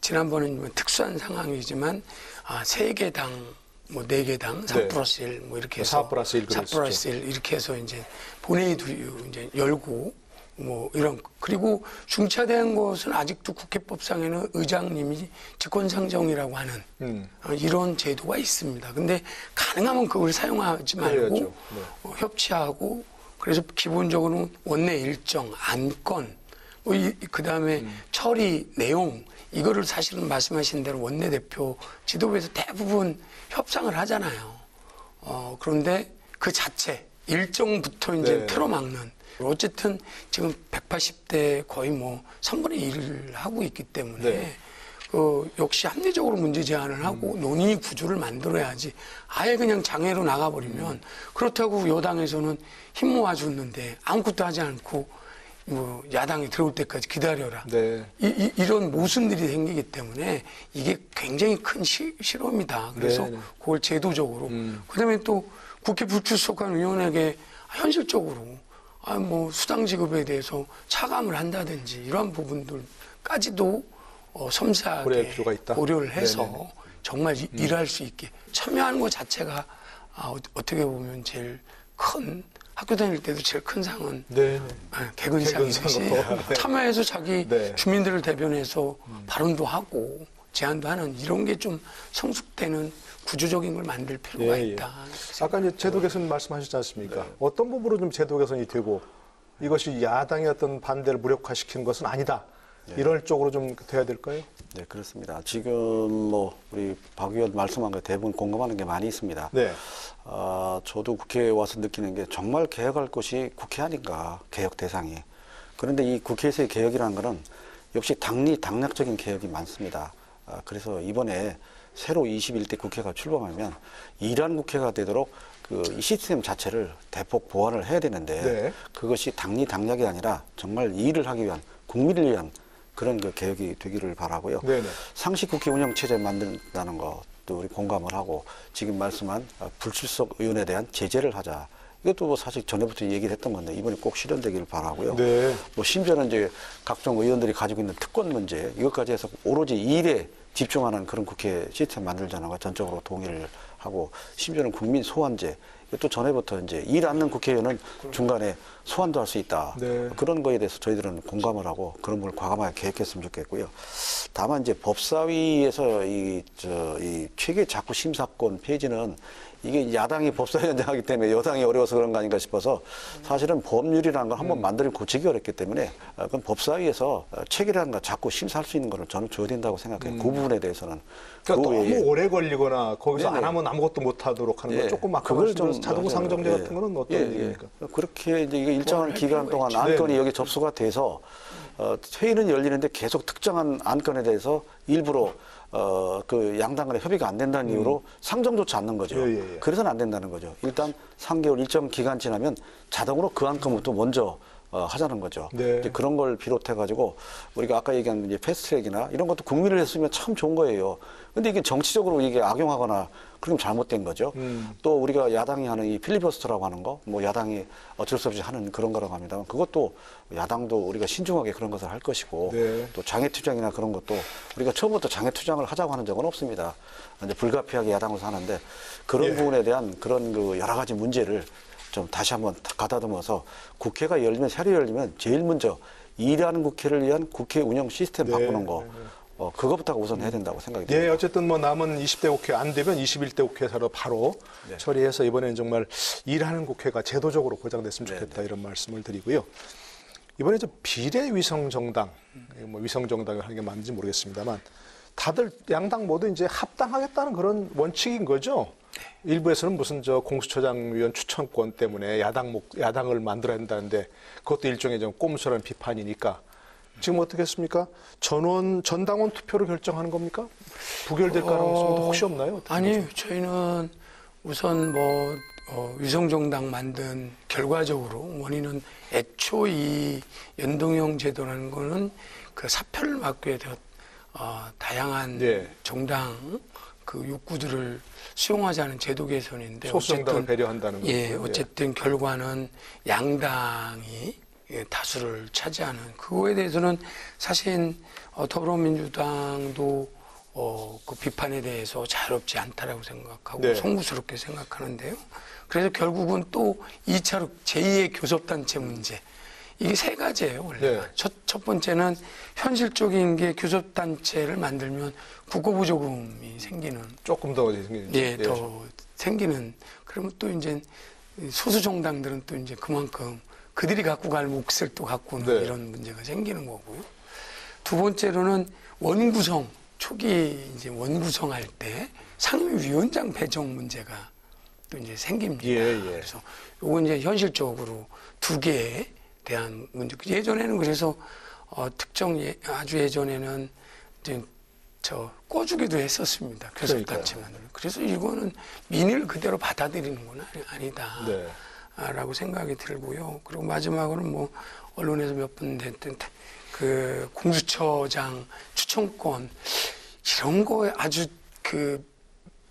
지난번에는 특수한 상황이지만 3개당 뭐 4개당 3+1 뭐 이렇게 해서 4+1 4+1 이렇게 해서 이제 본회의도 이제 열고 뭐 이런 그리고 중차대한 것은 아직도 국회법상에는 의장님이 직권상정이라고 하는 이런 제도가 있습니다. 근데 가능하면 그걸 사용하지 말고 네. 협치하고 그래서 기본적으로 원내 일정, 안건, 뭐 그다음에 처리 내용 이거를 사실은 말씀하신 대로 원내대표 지도부에서 대부분 협상을 하잖아요. 그런데 그 자체 일정부터 이제 네. 틀어막는 어쨌든 지금 180대 거의 뭐 3분의 1을 하고 있기 때문에 네. 역시 합리적으로 문제 제안을 하고 논의 구조를 만들어야지 아예 그냥 장애로 나가버리면 그렇다고 여당에서는 힘 모아줬는데 아무것도 하지 않고 뭐 야당이 들어올 때까지 기다려라. 네. 이런 모순들이 생기기 때문에 이게 굉장히 큰 실험이다. 그래서 네. 그걸 제도적으로 그다음에 또 국회 불출석한 의원에게 현실적으로 뭐 수당 지급에 대해서 차감을 한다든지 이러한 부분들까지도 섬세하게 고려할 필요가 있다. 고려를 해서 네네. 정말 일할 수 있게 참여하는 것 자체가 어떻게 보면 제일 큰 학교 다닐 때도 제일 큰 상은 네. 개근상이듯이 개근상으로. 네. 참여해서 자기 네. 주민들을 대변해서 발언도 하고 제안도 하는 이런 게 좀 성숙되는 구조적인 걸 만들 필요가 예, 예. 있다. 아까 이제 제도 개선 말씀하셨지 않습니까? 어떤 부분으로 좀 제도 개선이 되고 이것이 야당의 어떤 반대를 무력화시키는 것은 아니다. 이런 쪽으로 좀 돼야 될까요? 네, 그렇습니다. 지금 뭐 우리 박 의원 말씀한 거 대부분 공감하는 게 많이 있습니다. 네. 저도 국회에 와서 느끼는 게 정말 개혁할 것이 국회 아닌가, 개혁 대상이. 그런데 이 국회에서의 개혁이라는 것은 역시 당락적인 개혁이 많습니다. 그래서 이번에 새로 21대 국회가 출범하면 일한 국회가 되도록 이 시스템 자체를 대폭 보완을 해야 되는데 네. 그것이 당락이 아니라 정말 일을 하기 위한 국민을 위한 그런 개혁이 되기를 바라고요. 네네. 상식 국회 운영 체제 만든다는 것도 우리 공감을 하고 지금 말씀한 불출석 의원에 대한 제재를 하자. 이것도 뭐 사실 전에부터 얘기를 했던 건데 이번에 꼭 실현되기를 바라고요. 네. 뭐 심지어는 이제 각종 의원들이 가지고 있는 특권 문제 이것까지 해서 오로지 일에 집중하는 그런 국회 시스템 만들자는 거 전적으로 동의를 하고 심지어는 국민 소환제 또 전에부터 이제 일 않는 국회의원은 중간에 소환도 할 수 있다. 네. 그런 거에 대해서 저희들은 공감을 하고 그런 걸 과감하게 개혁했으면 좋겠고요. 다만 이제 법사위에서 이 최계 자구 심사권 폐지는 이게 야당이 법사위원장 하기 때문에 여당이 어려워서 그런 거 아닌가 싶어서 사실은 법률이라는 걸 한번 만들어 고치기 어렵기 때문에 그럼 법사위에서 체계라는 걸 자꾸 심사할 수 있는 거를 저는 줘야 된다고 생각해요. 그 부분에 대해서는. 그러니까 그 외에 너무 오래 걸리거나 거기서 네네. 안 하면 아무것도 못 하도록 하는 건 예. 조금 그걸 아까만 좀 자동 맞아요. 상정제 예. 같은 거는 어떤 예, 예. 얘기입니까? 그렇게 이제 이게 일정한 기간 동안 있죠. 안건이 네네. 여기 접수가 돼서 회의는 열리는데 계속 특정한 안건에 대해서 일부러 그 양당 간에 협의가 안 된다는 이유로 상정조차 않는 거죠. 예, 예, 예. 그래서는 안 된다는 거죠. 일단 3개월 일정 기간 지나면 자동으로 그 안건부터 먼저 하자는 거죠. 네. 이제 그런 걸 비롯해가지고 우리가 아까 얘기한 이제 패스트트랙이나 이런 것도 국민을 했으면 참 좋은 거예요. 근데 이게 정치적으로 이게 악용하거나 그럼 잘못된 거죠. 또 우리가 야당이 하는 이 필리버스터라고 하는 거, 뭐 야당이 어쩔 수 없이 하는 그런 거라고 합니다만 그것도 야당도 우리가 신중하게 그런 것을 할 것이고 네. 또 장애투쟁이나 그런 것도 우리가 처음부터 장애투쟁을 하자고 하는 적은 없습니다. 이제 불가피하게 야당으로서 하는데 그런 예. 부분에 대한 그런 그 여러 가지 문제를 좀 다시 한번 가다듬어서 국회가 열리면 새로 열리면 제일 먼저 일하는 국회를 위한 국회 운영 시스템 네. 바꾸는 거 그것부터가 우선 해야 된다고 생각이 듭니다. 예, 어쨌든 뭐 남은 20대 국회 안 되면 21대 국회에서 바로 네. 처리해서 이번에는 정말 일하는 국회가 제도적으로 보장됐으면 좋겠다 이런 말씀을 드리고요. 이번에 저 비례위성 정당, 뭐 위성 정당을 하는 게 맞는지 모르겠습니다만 다들 양당 모두 이제 합당하겠다는 그런 원칙인 거죠. 일부에서는 무슨 저 공수처장 위원 추천권 때문에 야당을 만들어야 된다는데 그것도 일종의 좀 꼼수라는 비판이니까 지금 어떻게 했습니까? 전당원 투표로 결정하는 겁니까? 부결될 가능성도 혹시 없나요? 아니요. 저희는 우선 위성정당 만든 결과적으로 원인은 애초 이 연동형 제도라는 거는 그 사표를 막기 위해 다양한 네. 정당 그 욕구들을 수용하자는 제도 개선인데 소수 정당을 배려한다는 거죠. 예, 어쨌든 결과는 양당이 다수를 차지하는 그거에 대해서는 사실 더불어민주당도 그 비판에 대해서 자유롭지 않다라고 생각하고 네. 송구스럽게 생각하는데요. 그래서 결국은 또 2차로 제2의 교섭단체 문제 이게 세 가지예요. 원래 네. 첫 번째는 현실적인 게 교섭단체를 만들면 국고보조금이 생기는 조금 더 생기는. 예, 더 생기는 그러면 또 이제 소수 정당들은 또 이제 그만큼 그들이 갖고 갈 몫을 또 갖고 오는 네. 이런 문제가 생기는 거고요. 두 번째로는 원구성 초기 이제 원구성할 때 상임위원장 배정 문제가 또 이제 생깁니다. 예, 예. 그래서 요건 이제 현실적으로 두 개에 대한 문제. 예전에는 그래서 아주 예전에는 이제 꺼주기도 했었습니다. 교섭단체만. 그래서 이거는 민의를 그대로 받아들이는 건 아니다. 네. 라고 생각이 들고요. 그리고 마지막으로는 뭐 언론에서 몇 번 됐던 그 공수처장 추천권 이런 거 아주 그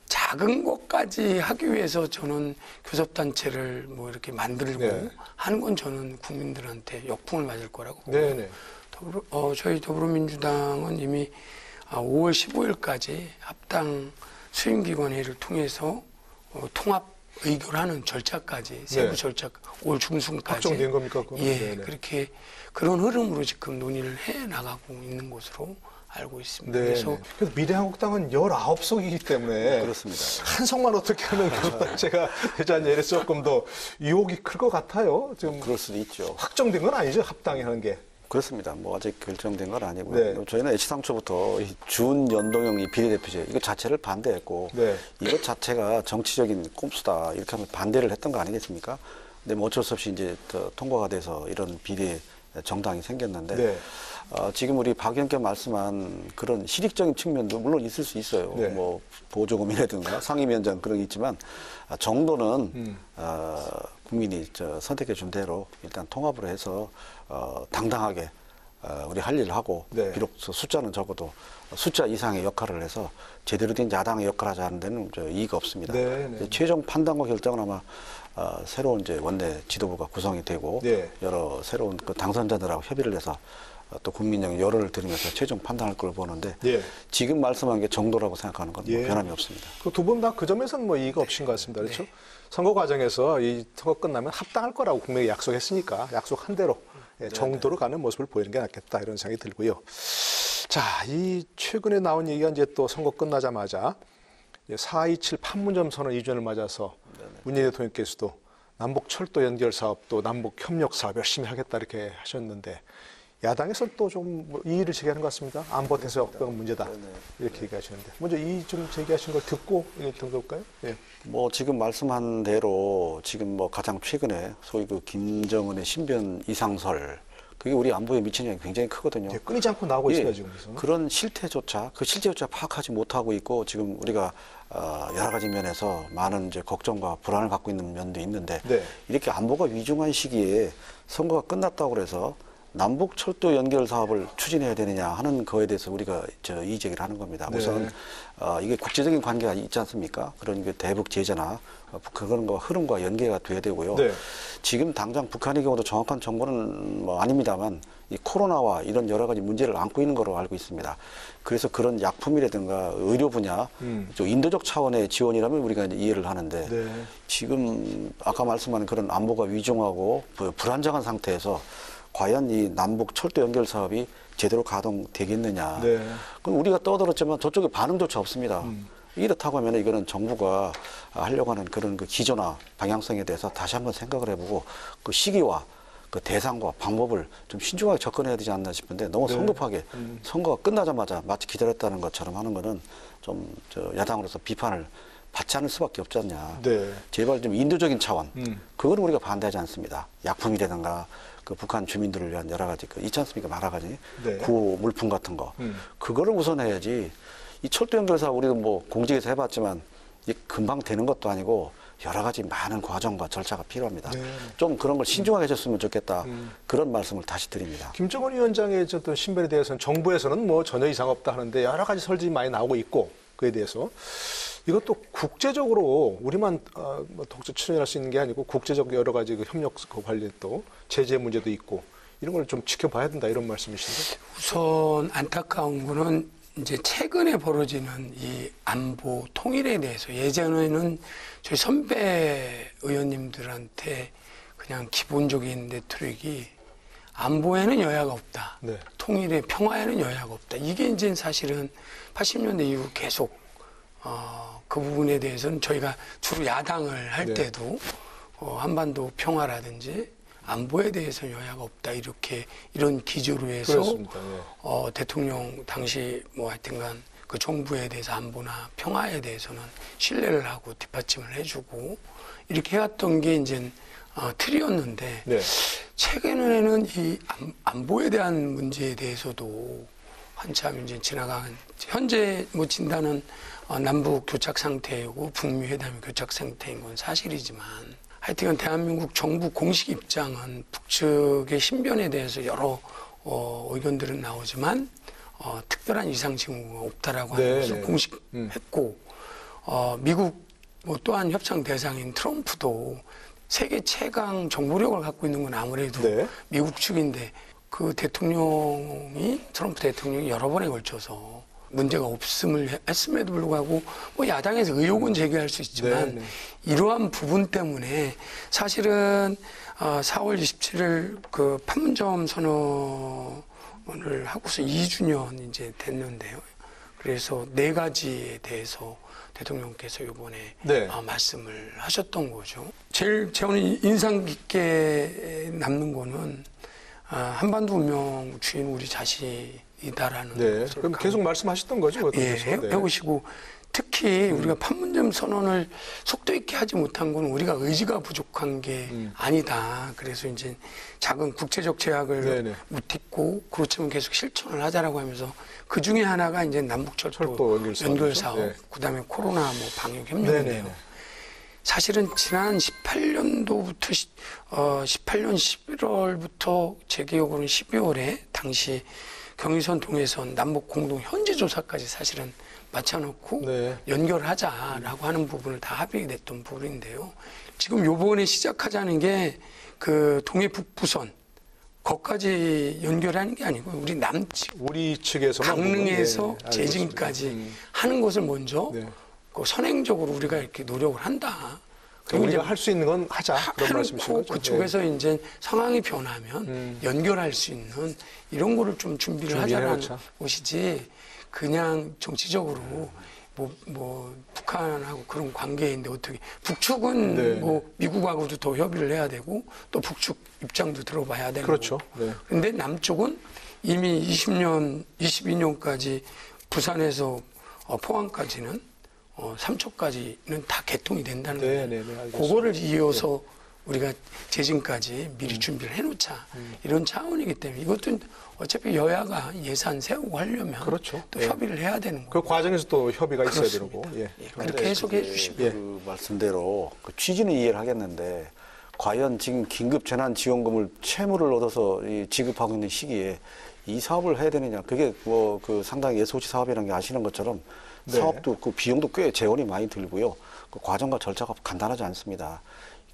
작은 것까지 하기 위해서 저는 교섭단체를 뭐 이렇게 만들고 네. 하는 건 저는 국민들한테 역풍을 맞을 거라고 보고 네네. 저희 더불어민주당은 이미 5월 15일까지 합당 수임기관회의를 통해서 통합 의결하는 절차까지 세부 네. 절차 5월 중순까지 확정된 겁니까? 그건? 예, 네네. 그렇게 그런 흐름으로 지금 논의를 해 나가고 있는 것으로 알고 있습니다. 네. 그래서 그래서 미래한국당은 19석이기 때문에 그렇습니다. 한 석만 어떻게 하는 교섭단체가 되자는 예를 조금 더 유혹이 클 것 같아요. 지금 그럴 수도 있죠. 확정된 건 아니죠, 합당이 하는 게. 그렇습니다. 뭐 아직 결정된 건 아니고요. 네. 저희는 애시당초부터 이 준연동형 이 비례대표제 이거 자체를 반대했고 네. 이것 자체가 정치적인 꼼수다 이렇게 하면 반대를 했던 거 아니겠습니까? 근데 뭐 어쩔 수 없이 이제 통과가 돼서 이런 비례 정당이 생겼는데 네. 지금 우리 박 의원께 말씀한 그런 실익적인 측면도 물론 있을 수 있어요. 네. 뭐 보조금이라든가 상임위원장 그런 게 있지만 정도는 국민이 선택해 준 대로 일단 통합으로 해서 당당하게 우리 할 일을 하고 네. 비록 숫자는 적어도 숫자 이상의 역할을 해서 제대로 된 야당의 역할을 하지 않는 데는 이의가 없습니다. 네, 네. 최종 판단과 결정은 아마 새로운 이제 원내 지도부가 구성이 되고 네. 여러 새로운 그 당선자들하고 협의를 해서 또 국민적 여론을 들으면서 최종 판단할 걸 보는데 예. 지금 말씀한 게 정도라고 생각하는 건 뭐 예. 변함이 없습니다. 그 두 분 다 그 점에서는 뭐 이의가 없으신 것 같습니다. 그렇죠? 선거 과정에서 이 선거 끝나면 합당할 거라고 국민에게 약속했으니까 약속한 대로 정도로 가는 모습을 보이는 게 낫겠다 이런 생각이 들고요. 자, 이 최근에 나온 얘기가 이제 또 선거 끝나자마자 4.27 판문점 선언 이전을 맞아서 문재인 대통령께서도 남북 철도 연결 사업 또 남북 협력 사업 열심히 하겠다 이렇게 하셨는데 야당에서 또 좀 이의를 제기하는 것 같습니다. 안보 대서 역병은 문제다 이렇게 얘기하시는데 먼저 이의 좀 제기하신 걸 듣고 들어볼까요? 예. 뭐 지금 말씀한 대로 지금 뭐 가장 최근에 소위 그 김정은의 신변 이상설 그게 우리 안보에 미치는 영향이 굉장히 크거든요. 예, 끊이지 않고 나오고 있습니다 지금. 그래서. 그런 실태조차 파악하지 못하고 있고 지금 우리가 여러 가지 면에서 많은 이제 걱정과 불안을 갖고 있는 면도 있는데 네. 이렇게 안보가 위중한 시기에 선거가 끝났다고 그래서 남북 철도 연결 사업을 추진해야 되느냐 하는 거에 대해서 우리가 이의 제기를 하는 겁니다. 네. 우선 이게 국제적인 관계가 있지 않습니까? 그런 게 대북 제재나 그런 거 흐름과 연계가 돼야 되고요. 네. 지금 당장 북한의 경우도 정확한 정보는 뭐 아닙니다만 이 코로나와 이런 여러 가지 문제를 안고 있는 거로 알고 있습니다. 그래서 그런 약품이라든가 의료 분야, 좀 인도적 차원의 지원이라면 우리가 이제 이해를 하는데 네. 지금 아까 말씀하는 그런 안보가 위중하고 불안정한 상태에서 과연 이 남북 철도 연결 사업이 제대로 가동되겠느냐. 네. 그럼 우리가 떠들었지만 저쪽에 반응조차 없습니다. 이렇다고 하면 이거는 정부가 하려고 하는 그런 그 기조나 방향성에 대해서 다시 한번 생각을 해보고 그 시기와 그 대상과 방법을 좀 신중하게 접근해야 되지 않나 싶은데 너무 성급하게 선거가 끝나자마자 마치 기다렸다는 것처럼 하는 거는 좀 야당으로서 비판을 받지 않을 수밖에 없지 않냐. 네. 제발 좀 인도적인 차원. 그거는 우리가 반대하지 않습니다. 약품이라든가 그 북한 주민들을 위한 여러 가지 그 있지 않습니까? 여러 가지 네. 구호 물품 같은 거. 그거를 우선해야지. 이 철도 연결 사업 우리도 뭐 공직에서 해봤지만 이 금방 되는 것도 아니고 여러 가지 많은 과정과 절차가 필요합니다. 네. 좀 그런 걸 신중하게 해줬으면 좋겠다. 그런 말씀을 다시 드립니다. 김정은 위원장의 어떤 신변에 대해서는 정부에서는 뭐 전혀 이상 없다 하는데 여러 가지 설집이 많이 나오고 있고 그에 대해서 이것도 국제적으로 우리만 뭐 독자 출연할 수 있는 게 아니고 국제적 여러 가지 그 협력 관련 또 제재 문제도 있고 이런 걸 좀 지켜봐야 된다 이런 말씀이신데. 우선 안타까운 거는 이제 최근에 벌어지는 이 안보 통일에 대해서 예전에는 저희 선배 의원님들한테 그냥 기본적인 레토릭이 안보에는 여야가 없다. 네. 통일에 평화에는 여야가 없다. 이게 이제 사실은 80년대 이후 계속 그 부분에 대해서는 저희가 주로 야당을 할 네. 때도 한반도 평화라든지 안보에 대해서 여야가 없다 이렇게 이런 기조로 해서 그렇습니다. 네. 대통령 당시 뭐 하여튼간 그 정부에 대해서 안보나 평화에 대해서는 신뢰를 하고 뒷받침을 해주고 이렇게 해왔던 게 이제 틀이었는데 네. 최근에는 이 안보에 대한 문제에 대해서도 한참 이제 지나간 현재 뭐 진단은 남북 교착 상태이고 북미 회담이 교착 상태인 건 사실이지만 하여튼 대한민국 정부 공식 입장은 북측의 신변에 대해서 여러 의견들은 나오지만 특별한 이상 징후가 없다라고 하는 것을 공식했고 미국 뭐 또한 협상 대상인 트럼프도 세계 최강 정보력을 갖고 있는 건 아무래도 네. 미국 측인데 그 트럼프 대통령이 여러 번에 걸쳐서 문제가 없음을 했음에도 불구하고 뭐 야당에서 의혹은 제기할 수 있지만 이러한 부분 때문에 사실은 4월 27일 그 판문점 선언을 하고서 2주년 이제 됐는데요. 그래서 4가지에 대해서 대통령께서 이번에 말씀을 하셨던 거죠. 제일 저는 인상 깊게 남는 거는 한반도 운명 주인 우리 자신이다라는 것을 그럼 계속 말씀하셨던 거죠? 해오시고 특히 우리가 판문점 선언을 속도 있게 하지 못한 건 우리가 의지가 부족한 게 아니다. 그래서 이제 작은 국제적 제약을 묻히고 그렇지만 계속 실천을 하자라고 하면서 그 중에 하나가 이제 남북철도 연결 사업, 그다음에 코로나 뭐 방역 협력인데요. 사실은 지난 18년도부터 18년 11월부터 제 기억으로는 12월에 당시 경의선 동해선 남북 공동 현지 조사까지 사실은 맞춰놓고 네. 연결하자라고 하는 부분을 다 합의됐던 부분인데요. 지금 요번에 시작하자는 게 그 동해 북부선 거기까지 연결하는 게 아니고 우리 남측 우리 측에서 강릉에서 제진까지 하는 것을 먼저 네. 그 선행적으로 우리가 이렇게 노력을 한다. 그럼 우리가 할 수 있는 건 하자. 그런 말씀이신 해놓고 거죠? 그쪽에서 네. 이제 상황이 변하면 연결할 수 있는 이런 거를 좀 준비를 하자는 해놓자. 것이지 그냥 정치적으로 뭐 북한하고 그런 관계인데 어떻게 북측은 네. 뭐 미국하고도 더 협의를 해야 되고 또 북측 입장도 들어봐야 되는 그렇죠. 거고. 네. 근데 남쪽은 이미 22년까지 부산에서 포항까지는 삼척까지는 다 개통이 된다는 네, 거예요. 네, 네, 알겠습니다. 그거를 이어서 우리가 재진까지 미리 준비를 해놓자 이런 차원이기 때문에 이것도 어차피 여야가 예산 세우고 하려면 그렇죠. 또 네. 협의를 해야 되는 그 거고 과정에서 또 협의가 있어야 되는 그렇습니다. 거고. 예. 예, 그렇게 해석해 주시면 그 말씀대로 그 취지는 이해를 하겠는데 과연 지금 긴급 재난지원금을 채무를 얻어서 지급하고 있는 시기에 이 사업을 해야 되느냐. 그게 뭐 그 상당히 예소치 사업이라는 게 아시는 것처럼 네. 사업도 그 비용도 꽤 재원이 많이 들고요. 그 과정과 절차가 간단하지 않습니다.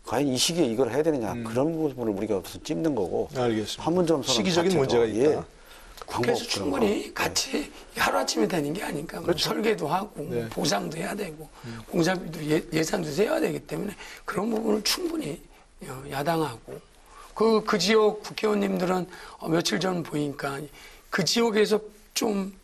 과연 이 시기에 이걸 해야 되느냐. 그런 부분을 우리가 무슨 찝는 거고. 알겠습니다. 판문점 선언 시기적인 자체도, 문제가 있다. 방법 그래서 그런 충분히 거. 같이 하루아침에 되는 게 아니까 뭐 그렇죠. 설계도 하고 네. 보상도 해야 되고 공사비도 예산도 세워야 되기 때문에 그런 부분을 충분히 야당하고 그 지역 국회의원님들은 며칠 전 보니까 그 지역에서 좀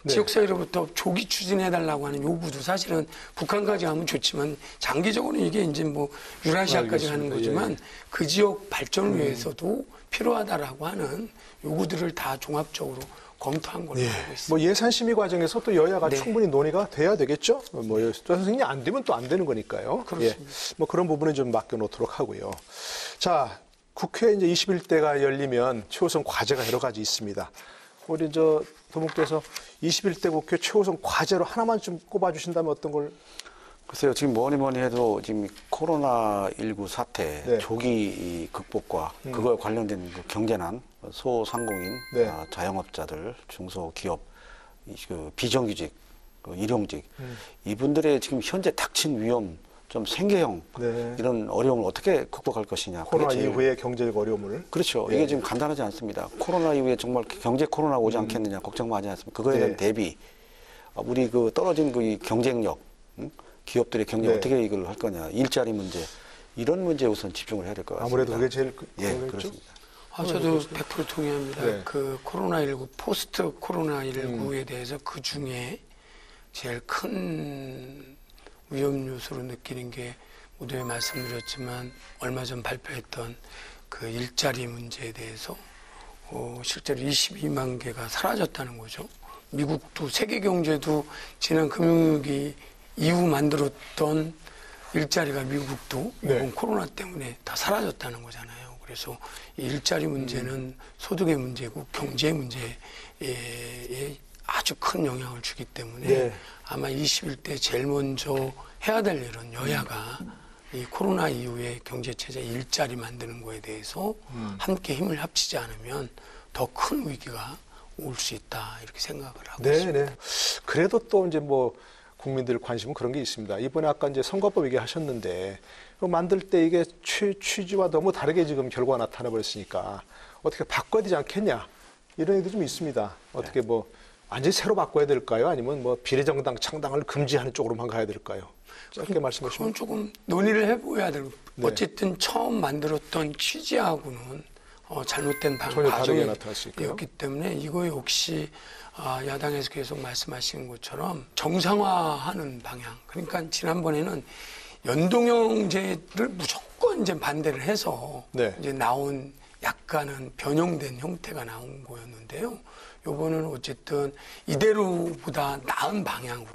네. 지역사회로부터 조기 추진해달라고 하는 요구도 사실은 북한까지 하면 좋지만 장기적으로는 이게 이제 뭐 유라시아까지 하는 알겠습니다. 거지만 예. 그 지역 발전을 위해서도 필요하다라고 하는 요구들을 다 종합적으로 검토한 걸로 알고 있습니다. 뭐 예산 심의 과정에서 또 여야가 네. 충분히 논의가 돼야 되겠죠. 뭐 선생님이 안 되면 또 안 되는 거니까요. 그렇습니다. 예. 뭐 그런 부분은 좀 맡겨놓도록 하고요. 자, 국회 이제 21대가 열리면 최우선 과제가 여러 가지 있습니다. 우리 저 도목도에서 21대 국회 최우선 과제로 하나만 좀 꼽아주신다면 어떤 걸? 글쎄요, 지금 뭐니 해도 지금 코로나19 사태 네. 조기 극복과 그거에 관련된 그 경제난, 소상공인, 네. 자영업자들, 중소기업, 그 비정규직, 그 일용직, 이분들의 지금 현재 닥친 위험, 좀 생계형 네. 이런 어려움을 어떻게 극복할 것이냐. 코로나 그게 제일- 이후의 경제적 어려움을. 그렇죠. 예. 이게 지금 간단하지 않습니다. 코로나 이후에 정말 경제 코로나 오지 않겠느냐 걱정 많이 하십니까? 그거에 대한 네. 대비, 우리 그 떨어진 그 이 경쟁력, 기업들의 경쟁 네. 어떻게 이걸 할 거냐, 일자리 문제, 이런 문제에 우선 집중을 해야 될 것 같습니다. 아무래도 그게 제일 예, 중요했죠? 그렇습니다. 저도 100% 동의합니다. 네. 그 코로나19, 포스트 코로나19에 대해서 그 중에 제일 큰 위험 요소로 느끼는 게 모두에 말씀드렸지만 얼마 전 발표했던 그 일자리 문제에 대해서 실제로 22만 개가 사라졌다는 거죠. 미국도 세계 경제도 지난 금융위기 이후 만들었던 일자리가 미국도 네. 이번 코로나 때문에 다 사라졌다는 거잖아요. 그래서 이 일자리 문제는 소득의 문제고 경제 문제에 아주 큰 영향을 주기 때문에 네. 아마 21대 제일 먼저 해야 될 일은 여야가 이 코로나 이후에 경제체제 일자리 만드는 거에 대해서 함께 힘을 합치지 않으면 더 큰 위기가 올 수 있다 이렇게 생각을 하고 네, 있습니다. 네. 그래도 또 이제 뭐 국민들 관심은 그런 게 있습니다. 이번에 아까 이제 선거법 얘기하셨는데 그 만들 때 이게 취지와 너무 다르게 지금 결과가 나타나 버렸으니까 어떻게 바꿔야 되지 않겠냐 이런 얘기도 좀 있습니다. 어떻게 뭐 완전히 새로 바꿔야 될까요? 아니면 뭐 비례정당 창당을 금지하는 쪽으로만 가야 될까요? 짧게 말씀해 주시면. 그건 조금 논의를 해봐야 되고 네. 어쨌든 처음 만들었던 취지하고는 잘못된 전혀 다르게 나타날 수 있고요. 과정이었기 때문에 이거 역시 야당에서 계속 말씀하시는 것처럼 정상화하는 방향. 그러니까 지난번에는 연동형제를 무조건 이제 반대를 해서 네. 이제 나온 약간은 변형된 형태가 나온 거였는데요. 요번은 어쨌든 이대로보다 나은 방향으로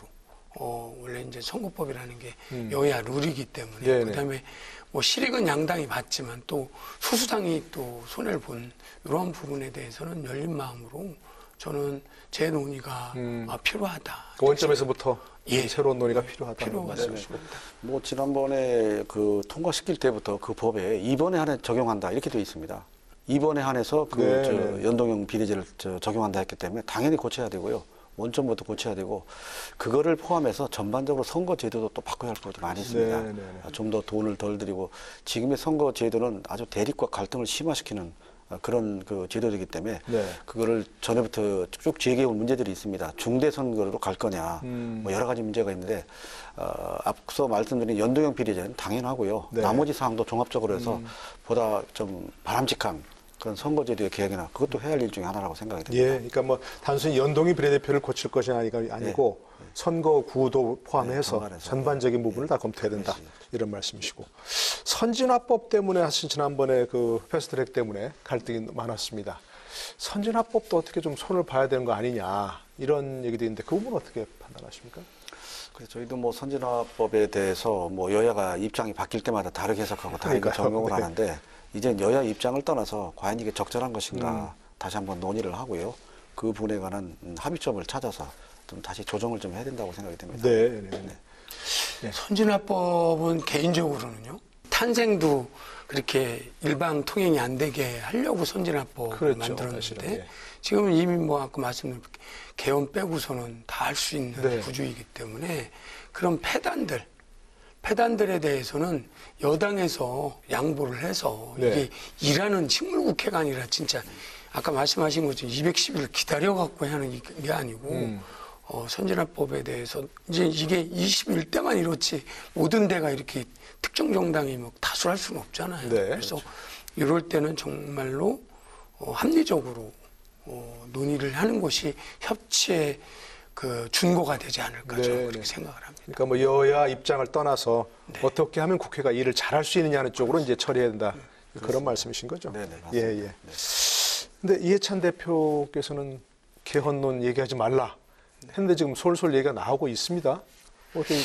원래 이제 선거법이라는 게 여야 룰이기 때문에 네네. 그다음에 뭐 실익은 양당이 받지만 또 소수당이 또 손해를 본 이런 부분에 대해서는 열린 마음으로 저는 재논의가 필요하다. 그 원점에서부터 예. 새로운 논의가 필요하다는 필요하다. 말씀이시고. 뭐 지난번에 그 통과시킬 때부터 그 법에 이번에 한해 적용한다 이렇게 되어 있습니다. 이번에 한해서 그 네, 저 네. 연동형 비례제를 적용한다 했기 때문에 당연히 고쳐야 되고요. 원점부터 고쳐야 되고 그거를 포함해서 전반적으로 선거 제도도 또 바꿔야 할 것도 많이 있습니다. 네, 네, 네. 좀 더 돈을 덜 들이고 지금의 선거 제도는 아주 대립과 갈등을 심화시키는 그런 그 제도이기 때문에 네. 그거를 전에부터 쭉 제기해온 문제들이 있습니다. 중대 선거로 갈 거냐, 뭐 여러 가지 문제가 있는데 앞서 말씀드린 연동형 비례제는 당연하고요. 네. 나머지 사항도 종합적으로 해서 보다 좀 바람직한 그런 선거제도의 개혁이나 그것도 해야 할 일 중에 하나라고 생각이 예, 됩니다. 그러니까 뭐 단순히 연동형 비례대표를 고칠 것이 아니고 선거 구도 포함해서 전반해서. 전반적인 부분을 다 검토해야 된다. 그렇지. 이런 말씀이시고 선진화법 때문에 하신 지난번에 그 패스트트랙 때문에 갈등이 많았습니다. 선진화법도 어떻게 좀 손을 봐야 되는 거 아니냐 이런 얘기도 있는데 그 부분은 어떻게 판단하십니까? 그래서 저희도 뭐 선진화법에 대해서 뭐 여야가 입장이 바뀔 때마다 다르게 해석하고 다르게 그러니까요. 적용을 네. 하는데 이제 여야 입장을 떠나서 과연 이게 적절한 것인가 다시 한번 논의를 하고요. 그 부분에 관한 합의점을 찾아서 좀 다시 조정을 좀 해야 된다고 생각이 됩니다. 네, 네, 네. 선진화법은 개인적으로는요. 탄생도 그렇게 일방 통행이 안 되게 하려고 선진화법을 그렇죠, 만들었는데 사실은, 예. 지금은 이미 뭐 아까 말씀드린 개헌 빼고서는 다 할 수 있는 네. 구조이기 때문에 그런 폐단들에 대해서는 여당에서 양보를 해서 네. 이게 일하는 식물국회가 아니라 진짜 아까 말씀하신 것처럼 210일 기다려갖고 하는 게 아니고 선진화법에 대해서 이제 이게 21대만 이렇지 모든 데가 이렇게 특정 정당이 뭐 다수할 수는 없잖아요. 네, 그래서 이럴 때는 정말로 합리적으로 논의를 하는 것이 협치의 그 준거가 되지 않을까 저는 네, 그렇게 네. 생각을 합니다. 그러니까 뭐 여야 입장을 떠나서 어떻게 하면 국회가 일을 잘할 수 있느냐는 쪽으로 이제 처리해야 된다. 그런 말씀이신 거죠? 네, 네, 맞습니다. 예, 예. 근데 이해찬 대표께서는 개헌론 얘기하지 말라 했는데 지금 솔솔 얘기가 나오고 있습니다. 어떻게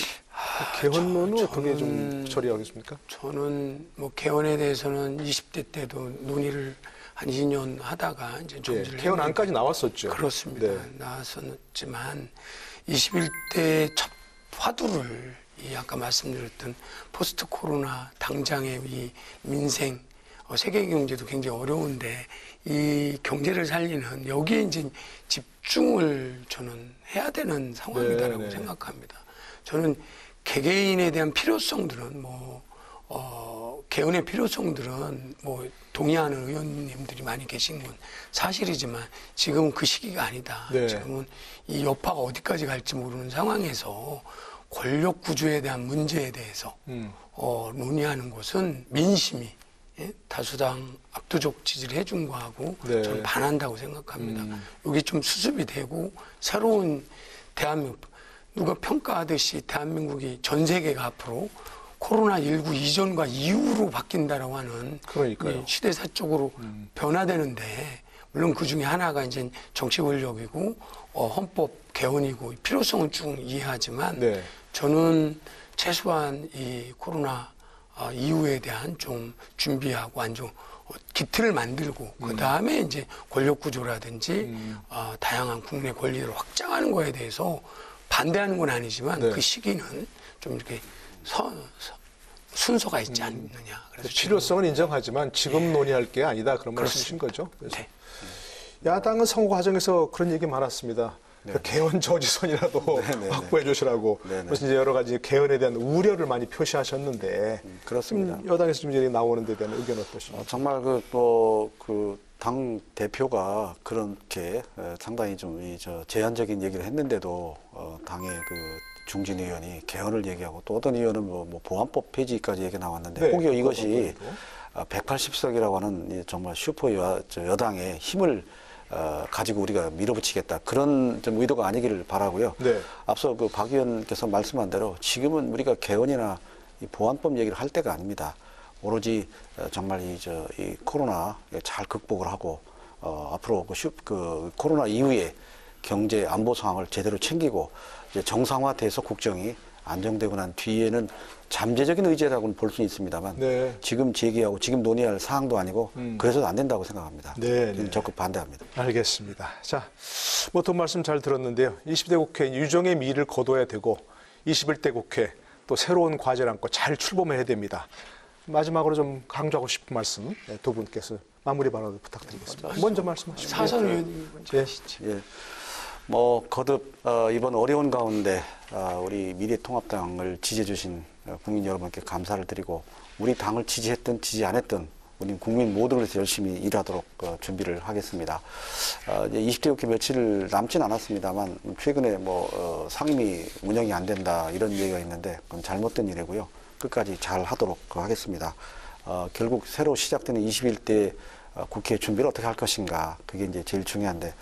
개헌론은 어떻게 좀 처리하겠습니까? 저는 뭐 개헌에 대해서는 20대 때도 논의를 한 2년 하다가 이제 예, 정지를 개헌안까지 나왔었죠. 그렇습니다. 네. 나왔었지만 21대 첫 화두를 이 아까 말씀드렸던 포스트 코로나 당장의 이 민생 세계 경제도 굉장히 어려운데 이 경제를 살리는 여기에 이제 집중을 저는 해야 되는 상황이다라고 네, 네. 생각합니다. 저는 개개인에 대한 필요성들은 개헌의 필요성들은 뭐 동의하는 의원님들이 많이 계신 건 사실이지만 지금은 그 시기가 아니다. 네. 지금은 이 여파가 어디까지 갈지 모르는 상황에서 권력 구조에 대한 문제에 대해서 논의하는 것은 민심이 다수당 압도적 지지를 해준 거하고 네. 저는 반한다고 생각합니다. 여기 좀 수습이 되고 새로운 대한민국 누가 평가하듯이 대한민국이 전 세계가 앞으로 코로나19 이전과 이후로 바뀐다라고 하는 그러니까요. 이 시대사적으로 변화되는데 물론 그 중에 하나가 이제 정치 권력이고 헌법 개헌이고 필요성을 쭉 이해하지만 네. 저는 최소한 이 코로나 이후에 대한 좀 준비하고 완전 기틀을 만들고 그 다음에 이제 권력 구조라든지 다양한 국내 권리를 확장하는 거에 대해서 반대하는 건 아니지만 네. 그 시기는 좀 이렇게 순서가 있지 않느냐. 그래서 필요성은 인정하지만 지금 논의할 게 아니다. 그런 말씀이신 거죠. 그래서 네. 야당은 선거 과정에서 그런 얘기 많았습니다. 그 개헌 저지선이라도 확보해 주시라고. 네네. 그래서 이제 여러 가지 개헌에 대한 우려를 많이 표시하셨는데 그렇습니다. 여당에서 좀 얘기 나오는 데 대한 의견 어떠십니까? 정말 당 대표가 그렇게 상당히 좀 제한적인 얘기를 했는데도 당의 그 중진 의원이 개헌을 얘기하고 또 어떤 의원은 뭐 보안법 폐지까지 얘기 나왔는데 네, 혹여 이것이 그것도. 180석이라고 하는 이 정말 슈퍼 여당의 힘을 가지고 우리가 밀어붙이겠다 그런 좀 의도가 아니기를 바라고요. 네. 앞서 그 박 의원께서 말씀한 대로 지금은 우리가 개헌이나 이 보안법 얘기를 할 때가 아닙니다. 오로지 정말 이 코로나 잘 극복을 하고 앞으로 그 코로나 이후에 경제 안보 상황을 제대로 챙기고 이제 정상화돼서 국정이 안정되고 난 뒤에는 잠재적인 의제라고는 볼 수 있습니다만 네. 지금 제기하고 지금 논의할 사항도 아니고 그래서도 안 된다고 생각합니다. 네, 저는 네. 적극 반대합니다. 알겠습니다. 자, 또 말씀 잘 들었는데요. 20대 국회 유정의 미를 거둬야 되고 21대 국회 또 새로운 과제를 안고 잘 출범해야 됩니다. 마지막으로 좀 강조하고 싶은 말씀 두 분께서 마무리 발언 부탁드리겠습니다. 먼저 말씀하시죠. 사선 의원님이 먼저 하시죠. 예. 거듭 이번 어려운 가운데 우리 미래통합당을 지지해 주신 국민 여러분께 감사를 드리고 우리 당을 지지했든 지지 안 했든 우리 국민 모두를 위해서 열심히 일하도록 준비를 하겠습니다. 이제 20대 국회 며칠 남진 않았습니다만 최근에 상임위 운영이 안 된다 이런 얘기가 있는데 그건 잘못된 일이고요. 끝까지 잘 하도록 하겠습니다. 결국 새로 시작되는 21대 국회 준비를 어떻게 할 것인가 그게 이제 제일 중요한데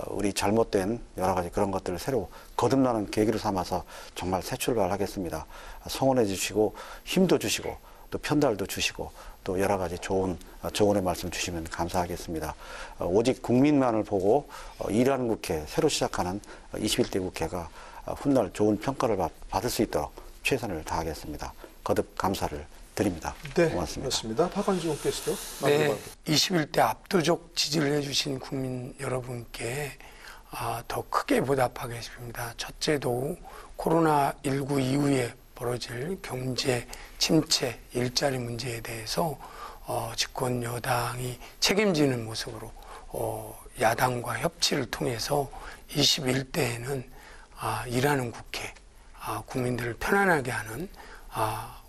우리 잘못된 여러 가지 그런 것들을 새로 거듭나는 계기로 삼아서 정말 새 출발을 하겠습니다. 성원해 주시고 힘도 주시고 또 편달도 주시고 또 여러 가지 좋은 조언의 말씀 주시면 감사하겠습니다. 오직 국민만을 보고 일하는 국회, 새로 시작하는 21대 국회가 훗날 좋은 평가를 받을 수 있도록 최선을 다하겠습니다. 거듭 감사를 드립니다. 네, 고맙습니다. 그렇습니다. 박원주 의원께서도 네, 21대 압도적 지지를 해주신 국민 여러분께 더 크게 보답하겠습니다. 첫째도 코로나19 이후에 벌어질 경제 침체, 일자리 문제에 대해서 집권 여당이 책임지는 모습으로 야당과 협치를 통해서 21대에는 일하는 국회, 국민들을 편안하게 하는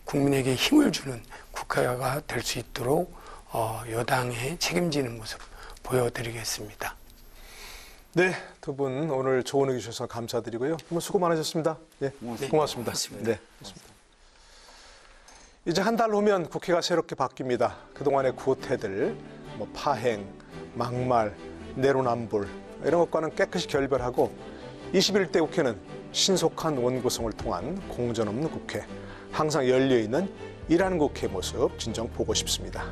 국민에게 힘을 주는 국회가 될 수 있도록 여당의 책임지는 모습 보여드리겠습니다. 네, 두 분 오늘 좋은 의견 주셔서 감사드리고요. 수고 많으셨습니다. 예, 고맙습니다. 네, 고맙습니다. 이제 한 달 후면 국회가 새롭게 바뀝니다. 그동안의 구태들, 파행, 막말, 내로남불 이런 것과는 깨끗이 결별하고 21대 국회는 신속한 원구성을 통한 공전 없는 국회, 항상 열려있는 일하는 국회의 모습 진정 보고 싶습니다.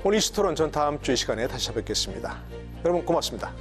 오늘 이슈토론 전 다음 주 이 시간에 다시 뵙겠습니다. 여러분 고맙습니다.